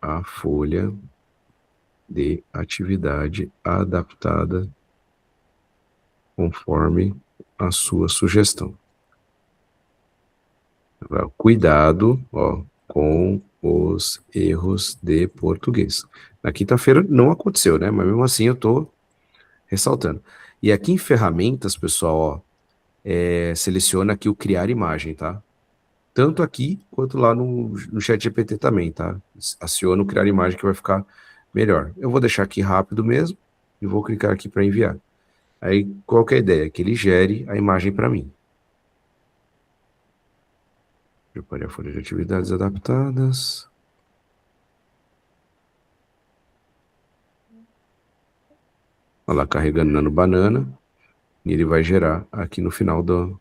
a folha de atividade adaptada conforme a sua sugestão. Cuidado, ó, com os erros de português. Na quinta-feira não aconteceu, né? Mas mesmo assim eu estou ressaltando. E aqui em ferramentas, pessoal, ó, seleciona aqui o criar imagem, tá? Tanto aqui quanto lá no chat GPT também, tá? Aciona o criar imagem que vai ficar melhor. Eu vou deixar aqui rápido mesmo e vou clicar aqui para enviar. Aí, qual que é a ideia? Que ele gere a imagem para mim. Preparei a folha de atividades adaptadas. Olha lá, carregando Nano Banana. E ele vai gerar aqui no final do...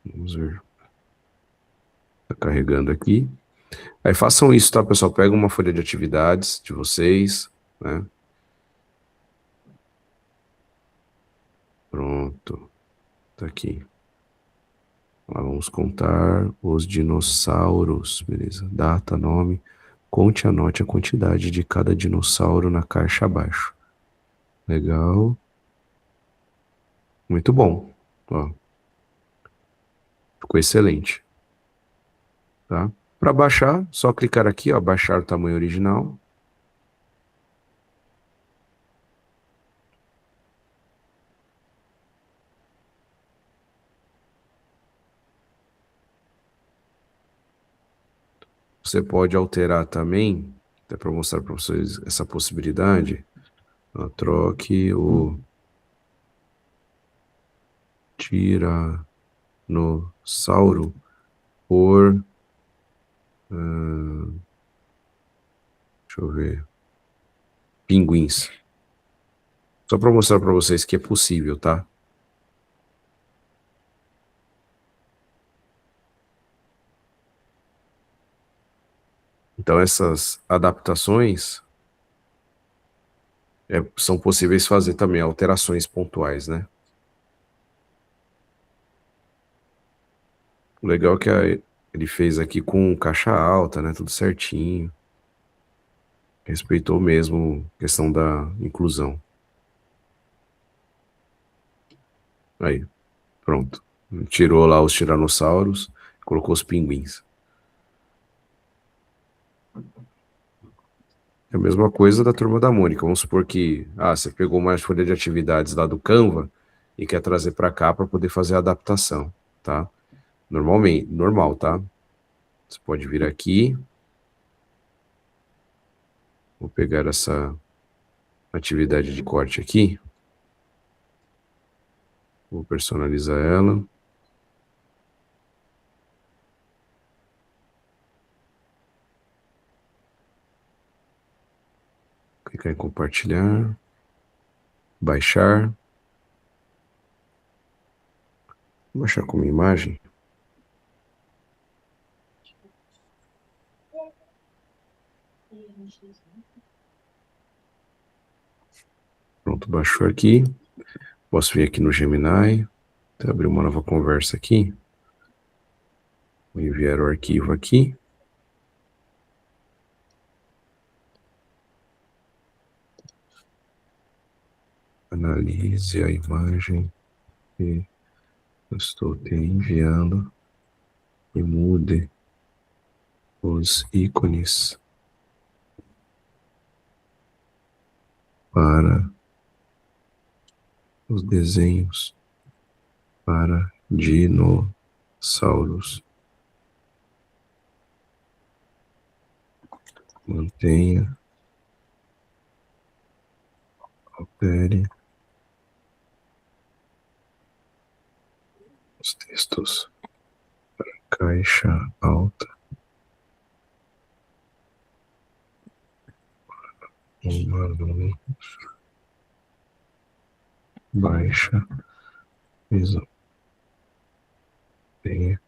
Vamos ver. Tá carregando aqui. Aí façam isso, tá, pessoal? Pega uma folha de atividades de vocês, né? Pronto. Tá aqui. Lá vamos contar os dinossauros, beleza? Data, nome. Conte e anote a quantidade de cada dinossauro na caixa abaixo. Legal. Muito bom. Ó, ficou excelente. Tá? Para baixar, só clicar aqui, ó, baixar o tamanho original. Você pode alterar também, até para mostrar para vocês essa possibilidade. Ó, troque o tiranossauro por, deixa eu ver, pinguins. Só para mostrar para vocês que é possível, tá? Então essas adaptações são possíveis fazer também alterações pontuais, né? O legal é que ele fez aqui com caixa alta, né? Tudo certinho. Respeitou mesmo a questão da inclusão. Aí, pronto. Tirou lá os tiranossauros, colocou os pinguins. É a mesma coisa da Turma da Mônica. Vamos supor que você pegou uma folha de atividades lá do Canva e quer trazer para cá para poder fazer a adaptação, tá? Normalmente, normal, tá? Você pode vir aqui. Vou pegar essa atividade de corte aqui. Vou personalizar ela. Clicar em compartilhar. Baixar. Vou baixar como imagem. Pronto, baixou aqui. Posso vir aqui no Gemini. Vou abrir uma nova conversa aqui. Vou enviar o arquivo aqui. Analise a imagem que eu estou te enviando e mude os ícones para os desenhos para dinossauros. Mantenha, altere os textos para caixa alta. Aluno baixa visão. Tenha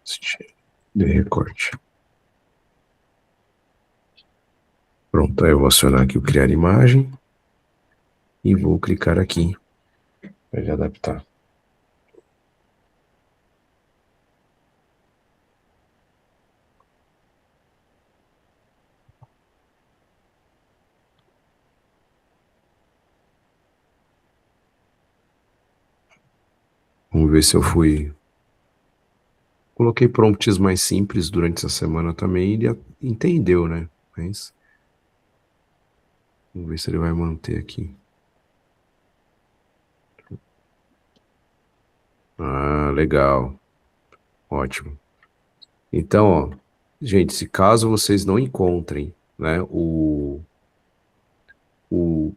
estilo de recorte. Pronto, aí eu vou acionar aqui o criar imagem e vou clicar aqui para ele adaptar. Vamos ver se eu fui... Coloquei prompts mais simples durante essa semana também e ele entendeu, né? Mas... Vamos ver se ele vai manter aqui. Legal. Ótimo. Então, ó, gente, se caso vocês não encontrem, né, o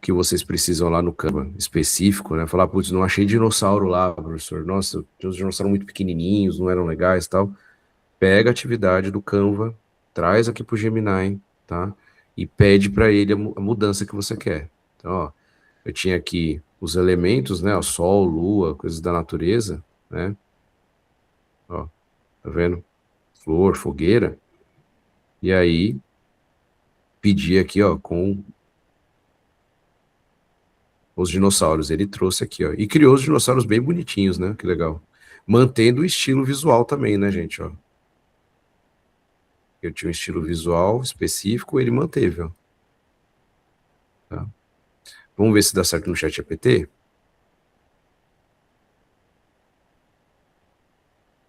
que vocês precisam lá no Canva específico, né, falar, putz, não achei dinossauro lá, professor, nossa, os dinossauros muito pequenininhos, não eram legais e tal, pega a atividade do Canva, traz aqui pro Gemini, tá, e pede para ele a mudança que você quer. Então, ó, eu tinha aqui os elementos, né, o sol, lua, coisas da natureza, né, ó, tá vendo? Flor, fogueira, e aí pedir aqui, ó, com os dinossauros. Ele trouxe aqui, ó, e criou os dinossauros bem bonitinhos, né? Que legal. Mantendo o estilo visual também, né, gente, ó. Eu tinha um estilo visual específico, ele manteve, ó. Tá? Vamos ver se dá certo no ChatGPT.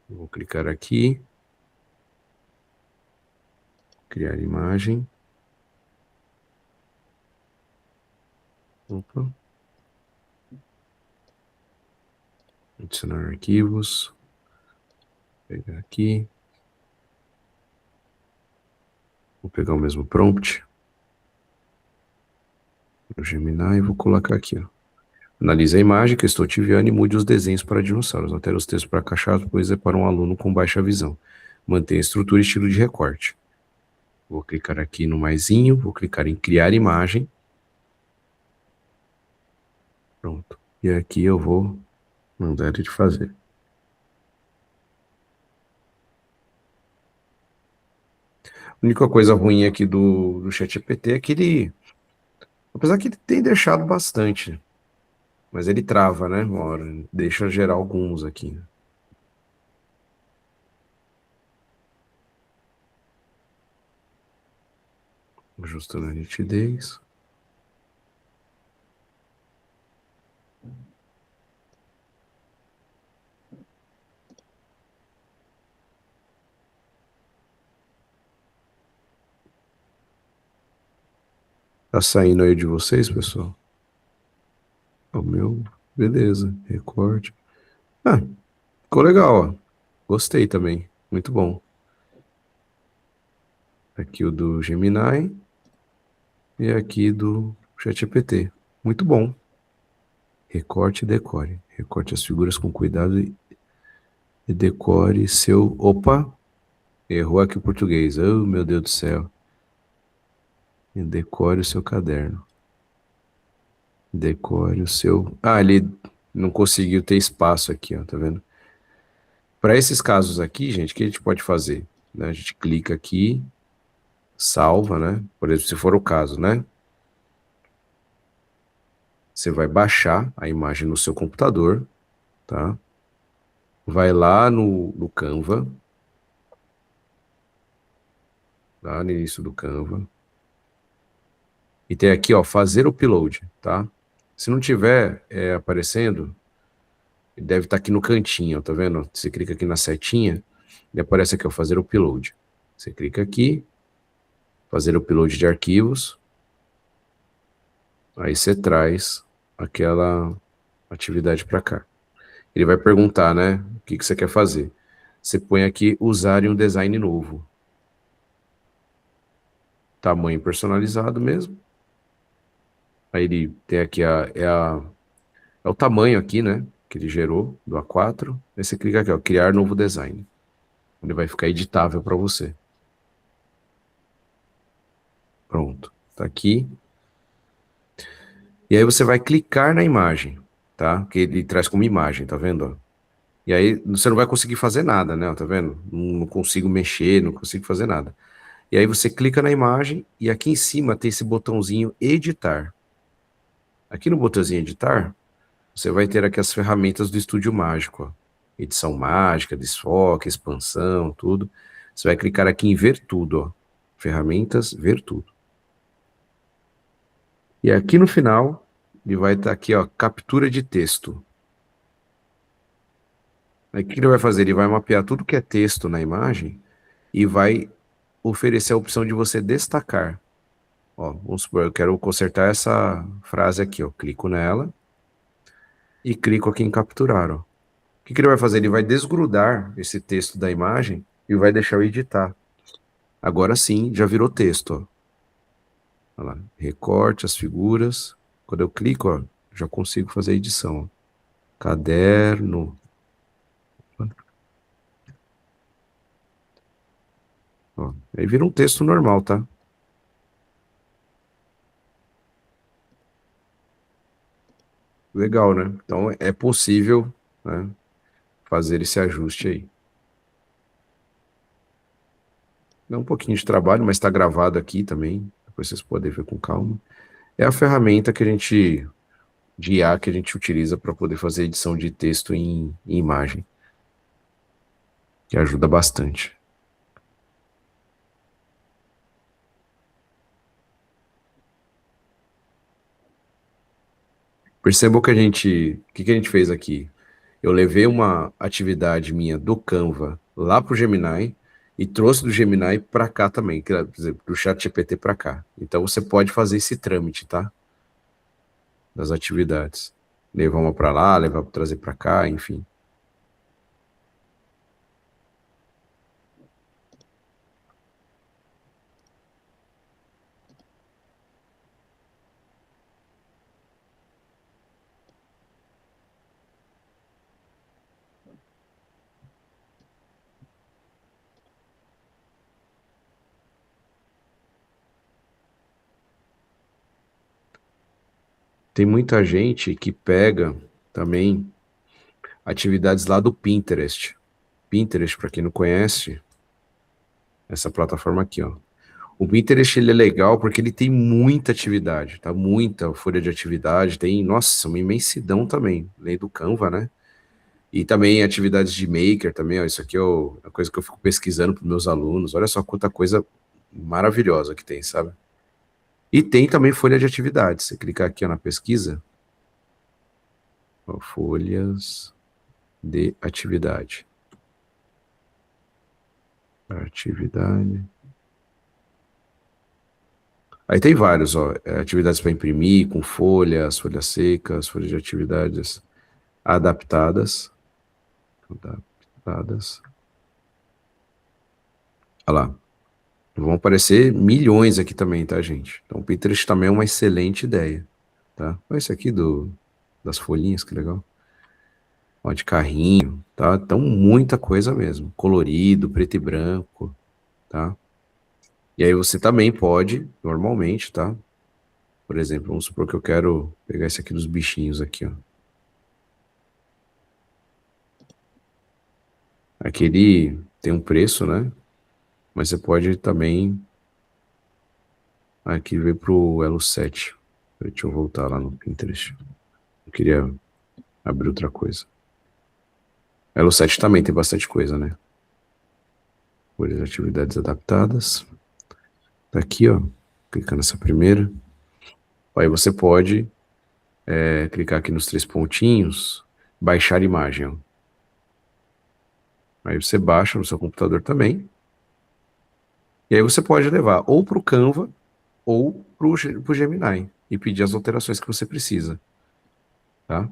Vou clicar aqui. Criar imagem. Opa. Adicionar arquivos. Vou pegar aqui. Vou pegar o mesmo prompt. No Gemini e vou colocar aqui, ó. Analise a imagem que eu estou te enviando e mude os desenhos para dinossauros. Altere os textos para caixas, pois é para um aluno com baixa visão. Mantenha a estrutura e estilo de recorte. Vou clicar aqui no maisinho, vou clicar em criar imagem. Pronto. E aqui eu vou mandar ele fazer. A única coisa ruim aqui do ChatGPT é que ele, apesar que ele tem deixado bastante, mas ele trava, né? Uma hora, deixa gerar alguns aqui. Ajustando a nitidez. Tá saindo aí de vocês, pessoal? O meu, beleza, recorte. Ah, ficou legal, ó. Gostei também, muito bom. Aqui o do Gemini e aqui do ChatGPT. Muito bom. Recorte e decore. Recorte as figuras com cuidado e decore seu... Opa! Errou aqui o português. Oh, meu Deus do céu. E decore o seu caderno. Decore o seu... Ah, ele não conseguiu ter espaço aqui, ó, tá vendo? Para esses casos aqui, gente, o que a gente pode fazer? Né? A gente clica aqui, salva, né? Por exemplo, se for o caso, né? Você vai baixar a imagem no seu computador, tá? Vai lá no Canva, lá no início do Canva, e tem aqui, ó, fazer upload, tá? Se não tiver aparecendo, deve estar aqui no cantinho, ó, tá vendo? Você clica aqui na setinha, e aparece aqui, ó, fazer upload. Você clica aqui, fazer upload de arquivos, aí você traz aquela atividade para cá. Ele vai perguntar, né, o que você quer fazer. Você põe aqui, usar em um design novo. Tamanho personalizado mesmo. Aí ele tem aqui é o tamanho aqui, né, que ele gerou, do A4. Aí você clica aqui, ó, criar novo design. Ele vai ficar editável para você. Pronto, tá aqui. E aí você vai clicar na imagem, tá? Que ele traz como imagem, tá vendo? Ó? E aí você não vai conseguir fazer nada, né? Tá vendo? Não consigo mexer, não consigo fazer nada. E aí você clica na imagem e aqui em cima tem esse botãozinho editar. Aqui no botãozinho editar, você vai ter aqui as ferramentas do Estúdio Mágico, ó. Edição mágica, desfoque, expansão, tudo. Você vai clicar aqui em ver tudo, ó. Ferramentas, ver tudo. E aqui no final, ele vai estar aqui, ó, captura de texto. Aí o que ele vai fazer? Ele vai mapear tudo que é texto na imagem e vai oferecer a opção de você destacar. Ó, vamos supor, eu quero consertar essa frase aqui, ó. Clico nela e clico aqui em capturar, ó. O que ele vai fazer? Ele vai desgrudar esse texto da imagem e vai deixar eu editar. Agora sim, já virou texto, ó. Olha lá, recorte as figuras. Quando eu clico, ó, já consigo fazer a edição, ó. Caderno. Ó, aí vira um texto normal, tá? Legal, né? Então é possível, né, fazer esse ajuste aí. Dá um pouquinho de trabalho, mas está gravado aqui também. depois vocês podem ver com calma. É a ferramenta que a gente, de IA que a gente utiliza para poder fazer edição de texto em imagem, que ajuda bastante. Percebam que o que a gente fez aqui? Eu levei uma atividade minha do Canva lá para o Gemini e trouxe do Gemini para cá também, quer dizer, do ChatGPT para cá. Então você pode fazer esse trâmite, tá? Das atividades. Levar uma para lá, trazer para cá, enfim. Tem muita gente que pega também atividades lá do Pinterest. Pinterest, para quem não conhece, essa plataforma aqui, ó. O Pinterest, ele é legal porque ele tem muita atividade, tá? Muita folha de atividade, tem, nossa, uma imensidão também, além do Canva, né? E também atividades de maker também, ó, isso aqui é a coisa que eu fico pesquisando para meus alunos, olha só quanta coisa maravilhosa que tem, sabe? E tem também folha de atividades, você clicar aqui ó, na pesquisa, ó, folhas de atividade. Atividade. Aí tem vários, ó, atividades para imprimir, com folhas secas, folhas de atividades adaptadas. Adaptadas. Olha lá. Vão aparecer milhões aqui também, tá, gente? Então o Pinterest também é uma excelente ideia, tá? Olha esse aqui das folhinhas, que legal. Ó, de carrinho, tá? Então muita coisa mesmo. Colorido, preto e branco, tá? E aí você também pode, normalmente, tá? Por exemplo, vamos supor que eu quero pegar esse aqui dos bichinhos aqui, ó. Aqui ele tem um preço, né? Mas você pode também... Aqui veio pro Elo 7. Deixa eu voltar lá no Pinterest. Eu queria abrir outra coisa. Elo 7 também tem bastante coisa, né? Folhas de atividades adaptadas. Tá aqui, ó. Clicar nessa primeira. Aí você pode clicar aqui nos 3 pontinhos, baixar imagem, ó. Aí você baixa no seu computador também. E aí você pode levar ou para o Canva ou para o Gemini e pedir as alterações que você precisa, tá?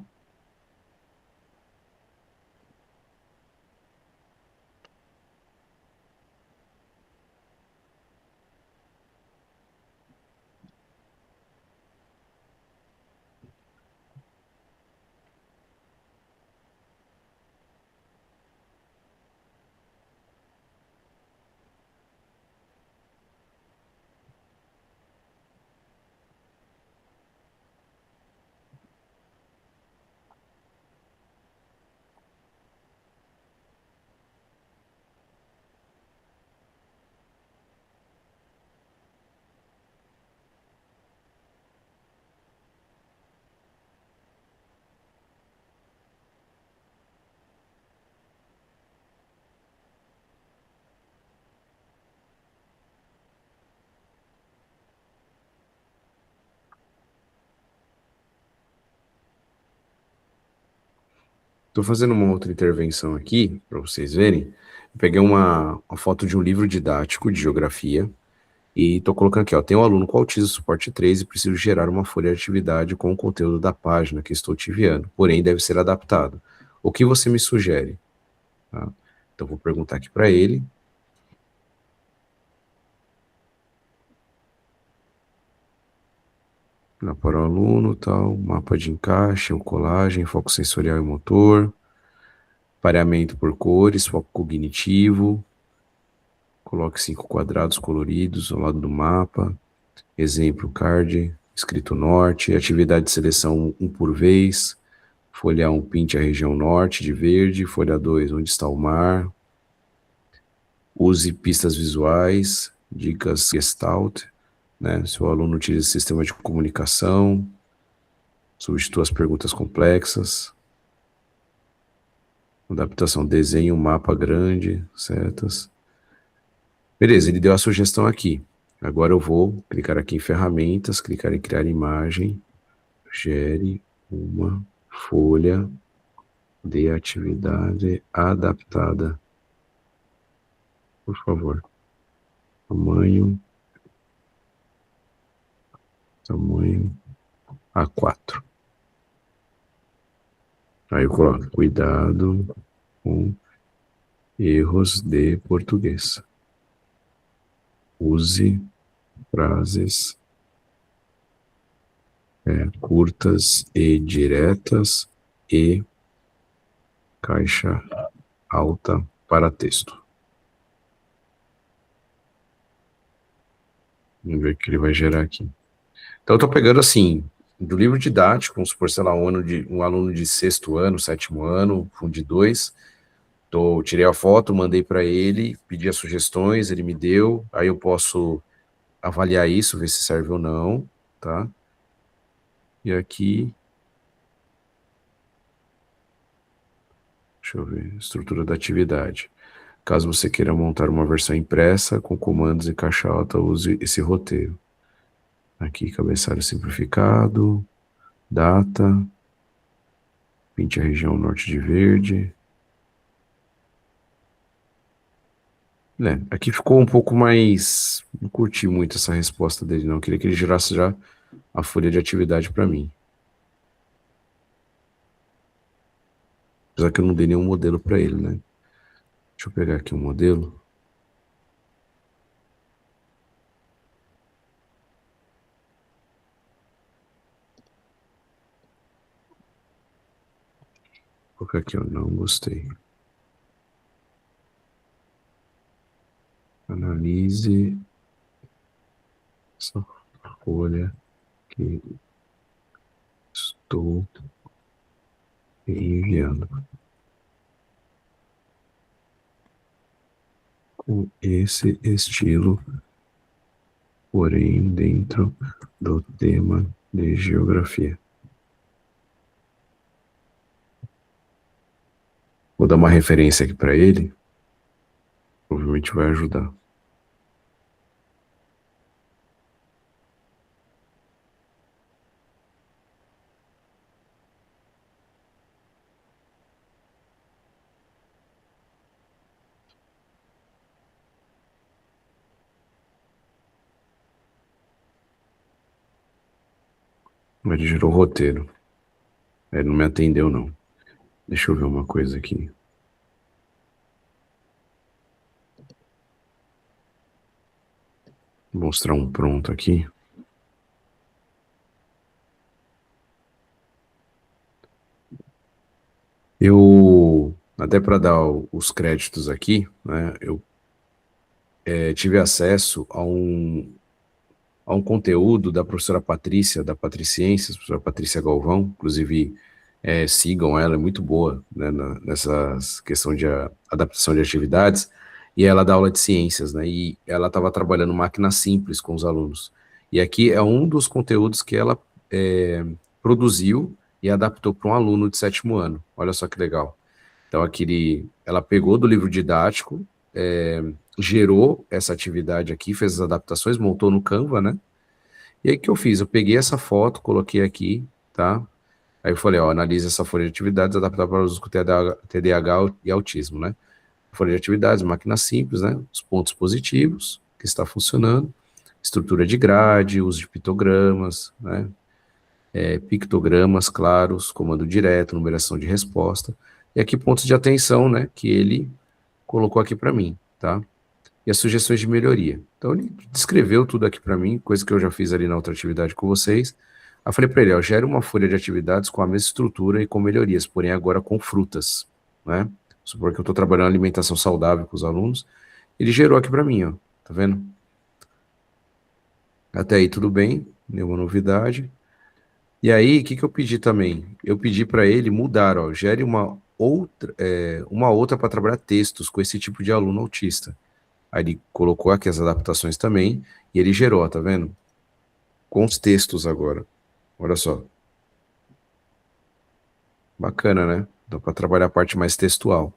Estou fazendo uma outra intervenção aqui, para vocês verem. Eu peguei uma foto de um livro didático de geografia e estou colocando aqui, ó, tem um aluno com autismo suporte 3 e preciso gerar uma folha de atividade com o conteúdo da página que estou te enviando, porém deve ser adaptado. O que você me sugere? Tá? Então vou perguntar aqui para ele. Para o aluno, tal, mapa de encaixe, colagem, foco sensorial e motor, pareamento por cores, foco cognitivo, coloque 5 quadrados coloridos ao lado do mapa, exemplo, card, escrito norte, atividade de seleção 1 por vez, folha 1, pinte a região norte de verde, folha 2, onde está o mar, use pistas visuais, dicas Gestalt, né? Se o aluno utiliza sistema de comunicação, substitua as perguntas complexas, adaptação, desenho, mapa grande, setas. Beleza, ele deu a sugestão aqui. Agora eu vou clicar aqui em ferramentas, clicar em criar imagem, gere uma folha de atividade adaptada. Por favor. Tamanho A4. Aí eu coloco cuidado com erros de português. Use frases curtas e diretas e caixa alta para texto. Vamos ver o que ele vai gerar aqui. Então, eu estou pegando assim, do livro didático, vamos supor, sei lá, um aluno de 6º ano, 7º ano, Fundo 2, tirei a foto, mandei para ele, pedi as sugestões, ele me deu, aí eu posso avaliar isso, ver se serve ou não, tá? E aqui, deixa eu ver, estrutura da atividade. Caso você queira montar uma versão impressa com comandos em caixa alta, use esse roteiro. Aqui, cabeçalho simplificado, data, pinte a região norte de verde. Aqui ficou um pouco mais... Não curti muito essa resposta dele, não. Eu queria que ele gerasse já a folha de atividade para mim. Apesar que eu não dei nenhum modelo para ele, né? Deixa eu pegar aqui um modelo. Vou colocar aqui, eu não gostei. Analise essa folha que estou enviando. Com esse estilo, porém dentro do tema de geografia. Vou dar uma referência aqui para ele, provavelmente vai ajudar. Ele gerou o roteiro. Ele não me atendeu, não. Deixa eu ver uma coisa aqui. Vou mostrar um pronto aqui. Eu, até para dar os créditos aqui, né, eu tive acesso a um conteúdo da professora Patrícia, da Patriciências, professora Patrícia Galvão, inclusive sigam ela, é muito boa, né, nessas questão de adaptação de atividades, e ela dá aula de ciências, né, e ela estava trabalhando máquina simples com os alunos. E aqui é um dos conteúdos que ela produziu e adaptou para um aluno de 7º ano. Olha só que legal. Então, ela pegou do livro didático, gerou essa atividade aqui, fez as adaptações, montou no Canva, né? E aí, o que eu fiz? Eu peguei essa foto, coloquei aqui, tá? Aí eu falei, ó, analise essa folha de atividades adaptada para os com TDAH e autismo, né? Folha de atividades, máquina simples, né? Os pontos positivos, que está funcionando, estrutura de grade, uso de pictogramas, né? Pictogramas claros, comando direto, numeração de resposta, e aqui pontos de atenção, né, que ele colocou aqui para mim, tá? E as sugestões de melhoria. Então ele descreveu tudo aqui para mim, coisa que eu já fiz ali na outra atividade com vocês. Aí eu falei para ele, ó, gere uma folha de atividades com a mesma estrutura e com melhorias, porém agora com frutas, né? Supor que eu estou trabalhando alimentação saudável com os alunos, ele gerou aqui para mim, ó, tá vendo? Até aí tudo bem, nenhuma novidade. E aí, o que eu pedi também? Eu pedi para ele mudar, ó, gere uma outra para trabalhar textos com esse tipo de aluno autista. Aí ele colocou aqui as adaptações também, e ele gerou, ó, tá vendo? com os textos agora. Olha só. Bacana, né? Dá para trabalhar a parte mais textual.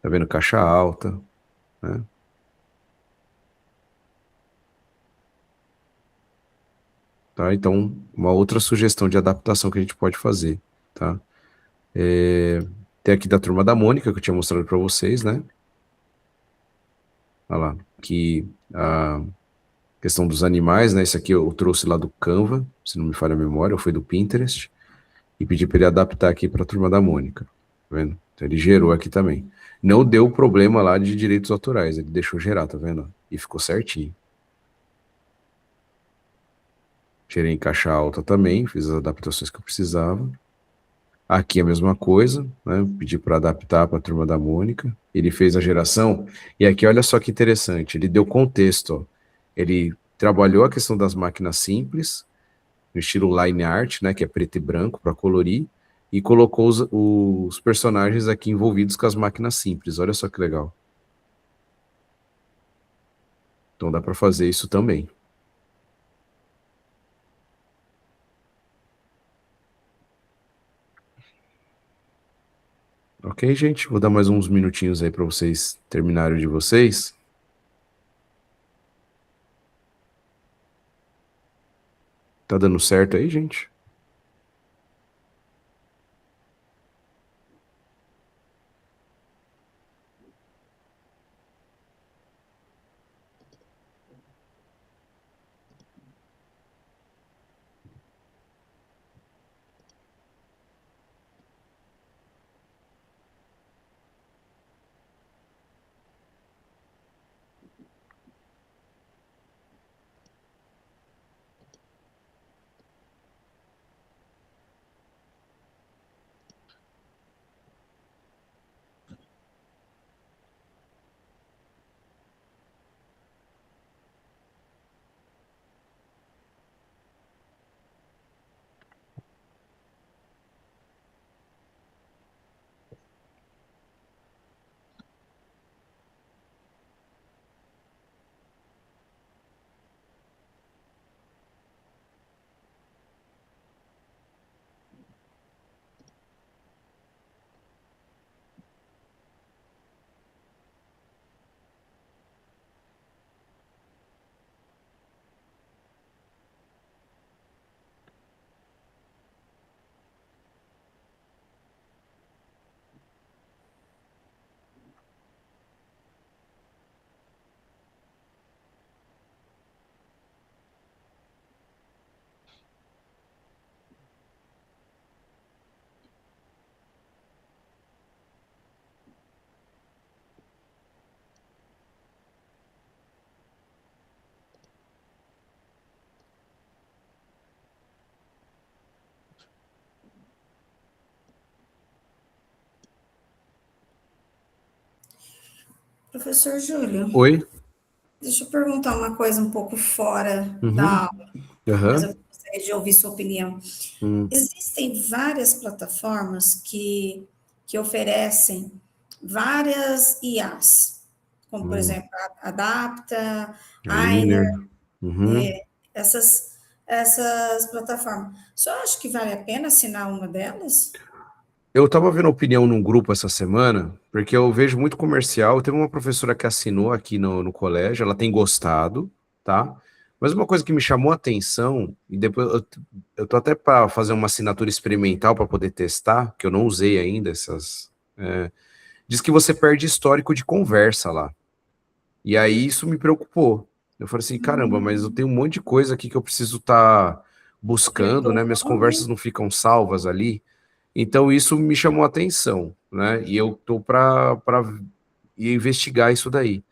Tá vendo? Caixa alta, né? Tá? Então, uma outra sugestão de adaptação que a gente pode fazer, tá? Tem aqui da Turma da Mônica, que eu tinha mostrado para vocês, né? Olha lá, que a questão dos animais, né? Esse aqui eu trouxe lá do Canva, se não me falha a memória, ou foi do Pinterest, e pedi para ele adaptar aqui para a Turma da Mônica, tá vendo? Então ele gerou aqui também. Não deu problema lá de direitos autorais, ele deixou gerar, tá vendo? E ficou certinho. Gerei em caixa alta também, fiz as adaptações que eu precisava. Aqui a mesma coisa, né? Pedi para adaptar para a Turma da Mônica. Ele fez a geração, e aqui olha só que interessante, ele deu contexto, ó. Ele trabalhou a questão das máquinas simples, no estilo line art, né, que é preto e branco para colorir, e colocou os personagens aqui envolvidos com as máquinas simples. Olha só que legal. Então dá para fazer isso também. Ok, gente? Vou dar mais uns minutinhos aí para vocês terminarem o de vocês. Tá dando certo aí, gente? Professor Júlio, Oi? deixa eu perguntar uma coisa um pouco fora Uhum. da aula, mas Aham. eu gostaria de ouvir sua opinião. Hum. Existem várias plataformas que oferecem várias IAs, como, por exemplo, a Adapta, A Ainer, Inner. Uhum. essas plataformas. Só acho que vale a pena assinar uma delas? Eu estava vendo opinião num grupo essa semana, porque eu vejo muito comercial. Teve uma professora que assinou aqui no colégio, ela tem gostado, tá? Mas uma coisa que me chamou a atenção, e depois eu tô até para fazer uma assinatura experimental para poder testar, que eu não usei ainda essas. Diz que você perde histórico de conversa lá. E aí isso me preocupou. Eu falei assim, caramba, mas eu tenho um monte de coisa aqui que eu preciso estar buscando, né? Minhas conversas não ficam salvas ali. Então isso me chamou a atenção, né? E eu tô para investigar isso daí,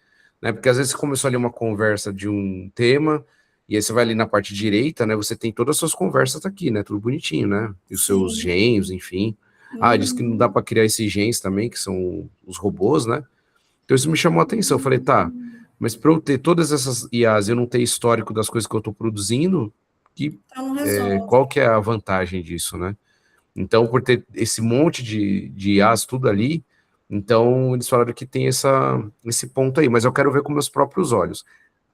né? Porque às vezes você começou ali uma conversa de um tema e aí você vai ali na parte direita, né? Você tem todas as suas conversas aqui, né? Tudo bonitinho, né? E os seus Sim. gens, enfim. Ah, diz que não dá para criar esses gens também, que são os robôs, né? Então isso me chamou a atenção. Eu falei, tá, mas para eu ter todas essas IAs e eu não ter histórico das coisas que eu estou produzindo, Então não resolve. qual que é a vantagem disso, né? Então, por ter esse monte de IAs tudo ali, então eles falaram que tem esse ponto aí, mas eu quero ver com meus próprios olhos.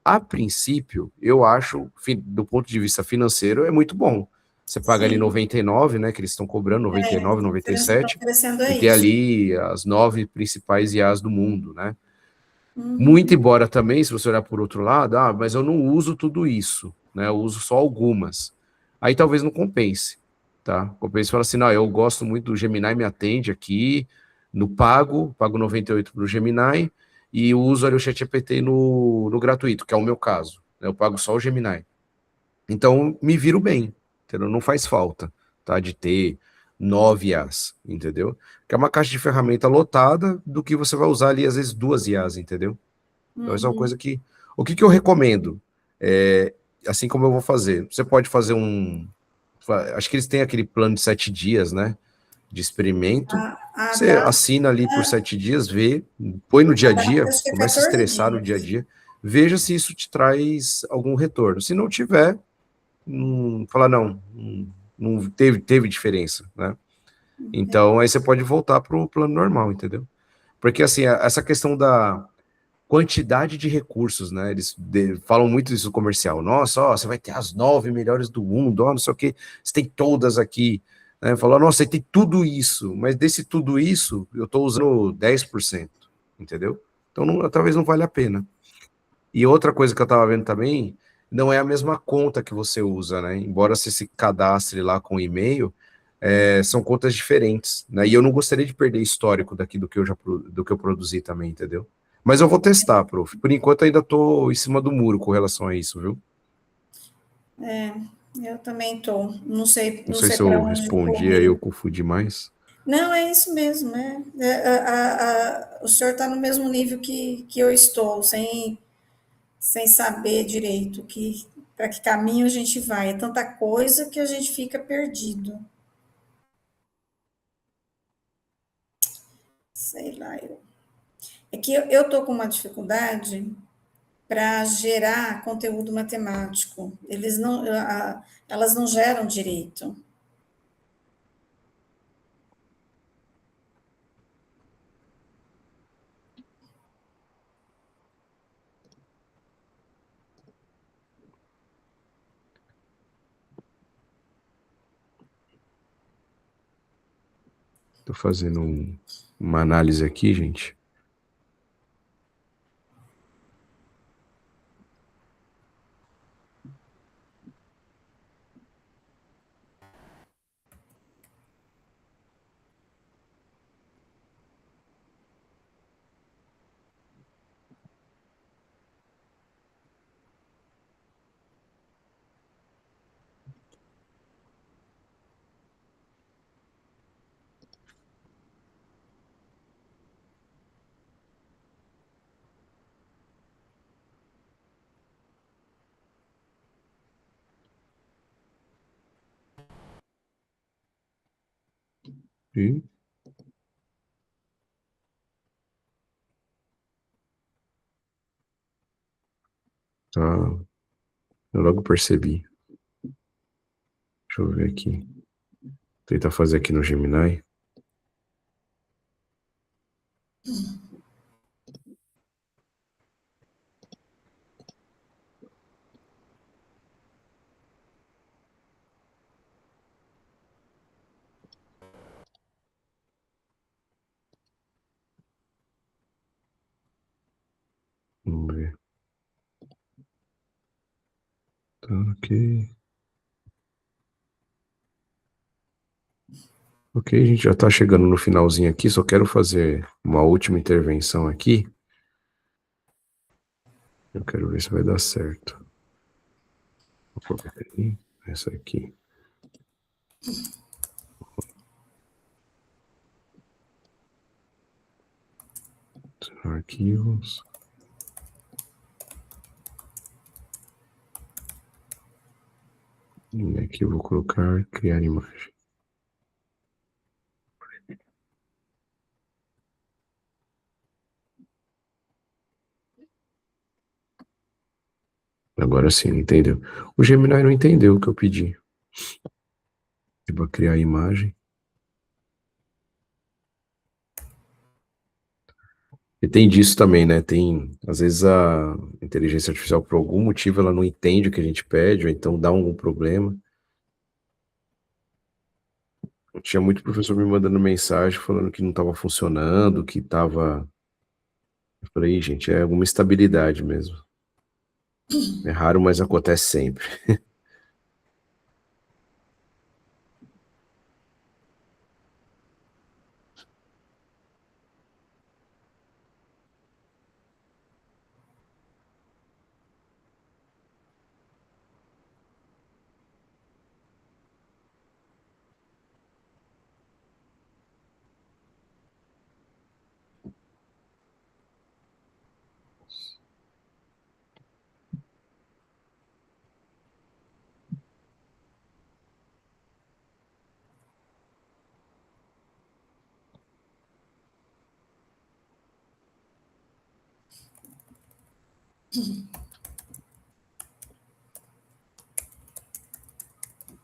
A princípio, eu acho, do ponto de vista financeiro, é muito bom. Você paga ali Sim. 99, né, que eles estão cobrando, 99, A diferença que estão 97, oferecendo é e ter isso. ali as 9 principais IAs do mundo, né? Uhum. Muito embora também, se você olhar por outro lado, mas eu não uso tudo isso, né? Eu uso só algumas. Aí talvez não compense, tá? Compense e fala assim, não, eu gosto muito do Gemini, me atende aqui, no pago 98 para o Gemini, e eu uso ali o ChatGPT no gratuito, que é o meu caso, né? Eu pago só o Gemini. Então, me viro bem, entendeu? Não faz falta, tá? De ter 9 IAs, entendeu? Que é uma caixa de ferramenta lotada do que você vai usar ali, às vezes, 2 IAs, entendeu? Então, essa é uma coisa que... O que eu recomendo? É, assim como eu vou fazer. Você pode fazer Acho que eles têm aquele plano de 7 dias, né? De experimento. A Você da, assina ali por 7 dias, vê, põe no dia a dia, acho que é começa a 14 estressar no dia a dias. dia, veja se isso te traz algum retorno. Se não tiver, falar, não teve diferença, né? Então, aí você pode voltar para o plano normal, entendeu? Porque, assim, essa questão da quantidade de recursos, né? Eles falam muito isso no comercial. Nossa, ó, você vai ter as 9 melhores do mundo, ó, não sei o quê, você tem todas aqui. Né? Falou, nossa, você tem tudo isso, mas desse tudo isso, eu estou usando 10%, entendeu? Então, talvez não valha a pena. E outra coisa que eu estava vendo também, não é a mesma conta que você usa, né? Embora você se cadastre lá com e-mail, são contas diferentes, né? E eu não gostaria de perder histórico daqui do que eu produzi também, entendeu? Mas eu vou testar, prof. Por enquanto ainda estou em cima do muro com relação a isso, viu? Eu também tô. Não sei, Não não sei sei se para eu onde respondi, aí eu correr. confundi mais. Não, é isso mesmo, né? O senhor está no mesmo nível que eu estou, sem saber direito para que caminho a gente vai. É tanta coisa que a gente fica perdido. Sei lá, é que eu tô com uma dificuldade para gerar conteúdo matemático. Elas não geram direito. Estou fazendo uma análise aqui, gente. E tá, eu logo percebi. Deixa eu ver aqui. Tentar fazer aqui no Gemini. Vamos ver. Tá, ok. Ok, a gente já está chegando no finalzinho aqui, só quero fazer uma última intervenção aqui. Eu quero ver se vai dar certo. Vou colocar aqui, essa aqui. Arquivos. E aqui eu vou colocar criar imagem. Agora sim, entendeu? O Gemini não entendeu o que eu pedi. Para criar imagem. E tem disso também, né? Tem, às vezes a inteligência artificial, por algum motivo, ela não entende o que a gente pede, ou então dá algum problema. Eu tinha muito professor me mandando mensagem falando que não estava funcionando, que estava. Eu falei, gente, é alguma instabilidade mesmo. É raro, mas acontece sempre.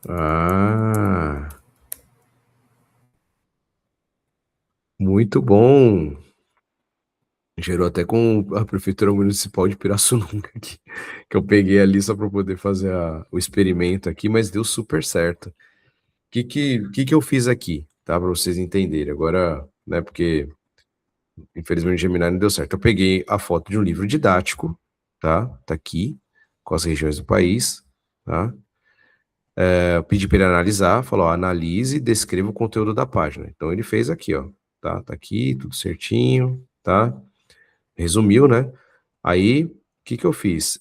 Ah, muito bom. Gerou até com a Prefeitura Municipal de Pirassununga aqui, que eu peguei ali só para poder fazer o experimento aqui, mas deu super certo. O que eu fiz aqui, tá? Para vocês entenderem. Agora, né, porque infelizmente o Gemini não deu certo. Eu peguei a foto de um livro didático, tá? Tá aqui, com as regiões do país, tá? Eu pedi para ele analisar, falou, ó, analise e descreva o conteúdo da página. Então ele fez aqui, ó, tá? Tá aqui, tudo certinho, tá? Resumiu, né? Aí, o que eu fiz?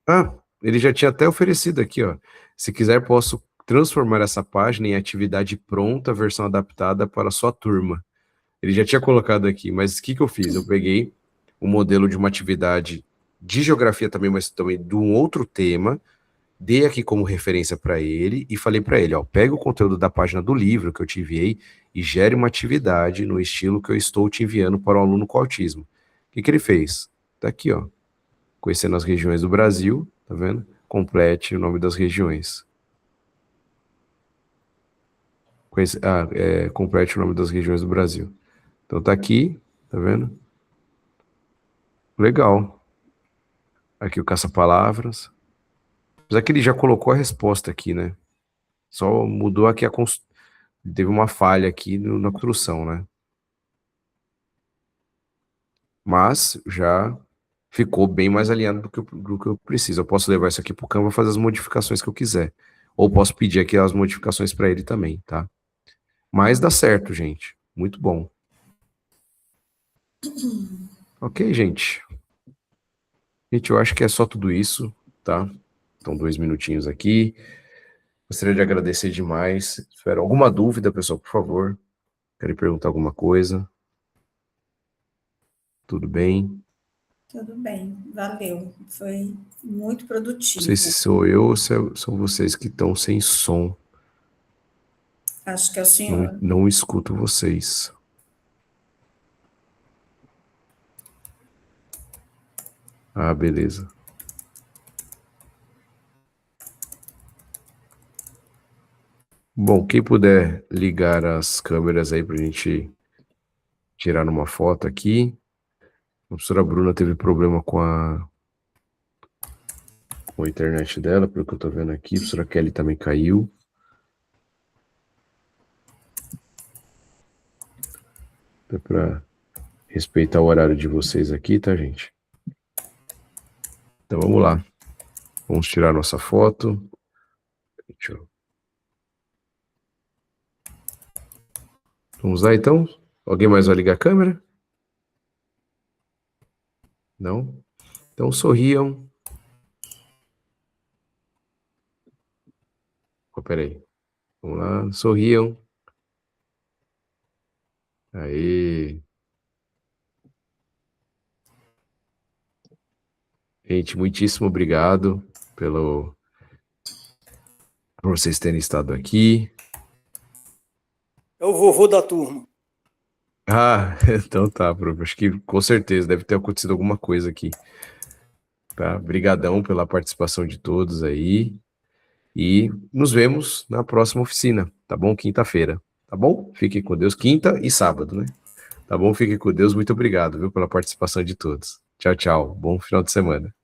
Ah, ele já tinha até oferecido aqui, ó. Se quiser, posso transformar essa página em atividade pronta, versão adaptada para a sua turma. Ele já tinha colocado aqui, mas o que eu fiz? Eu peguei um modelo de uma atividade de geografia também, mas também de um outro tema, dei aqui como referência para ele e falei para ele, ó, pega o conteúdo da página do livro que eu te enviei e gere uma atividade no estilo que eu estou te enviando para o aluno com autismo. O que ele fez? Tá aqui, ó. Conhecendo as regiões do Brasil, tá vendo? Complete o nome das regiões. Complete o nome das regiões do Brasil. Então tá aqui, tá vendo? Legal. Aqui o caça-palavras. Apesar que ele já colocou a resposta aqui, né? Só mudou aqui teve uma falha aqui na construção, né? Mas já ficou bem mais alinhado do que eu preciso. Eu posso levar isso aqui pro Canva e fazer as modificações que eu quiser. Ou posso pedir aqui as modificações para ele também, tá? Mas dá certo, gente. Muito bom. Ok, gente. Gente, eu acho que é só tudo isso, tá? Então, 2 minutinhos aqui. Gostaria de agradecer demais. Se tiver alguma dúvida, pessoal, por favor. Querem perguntar alguma coisa? Tudo bem? Tudo bem, valeu. Foi muito Não produtivo. sei se sou eu ou se são vocês que estão sem som. Acho que é o senhor. Não escuto vocês. Ah, beleza. Bom, quem puder ligar as câmeras aí pra gente tirar uma foto aqui. A professora Bruna teve problema com a internet dela, pelo que eu tô vendo aqui. A professora Kelly também caiu. Até pra respeitar o horário de vocês aqui, tá, gente? Então vamos lá. Vamos tirar nossa foto. Deixa eu... Vamos lá, então? Alguém mais vai ligar a câmera? Não? Então sorriam. Oh, peraí. Vamos lá, sorriam. Aí. Gente, muitíssimo obrigado por vocês terem estado aqui. É o vovô da turma. Ah, então tá, prof. Acho que com certeza deve ter acontecido alguma coisa aqui. Tá? Obrigadão pela participação de todos aí. E nos vemos na próxima oficina, tá bom? Quinta-feira, tá bom? Fiquem com Deus. Quinta e sábado, né? Tá bom? Fique com Deus. Muito obrigado, viu, pela participação de todos. Tchau, tchau. Bom final de semana.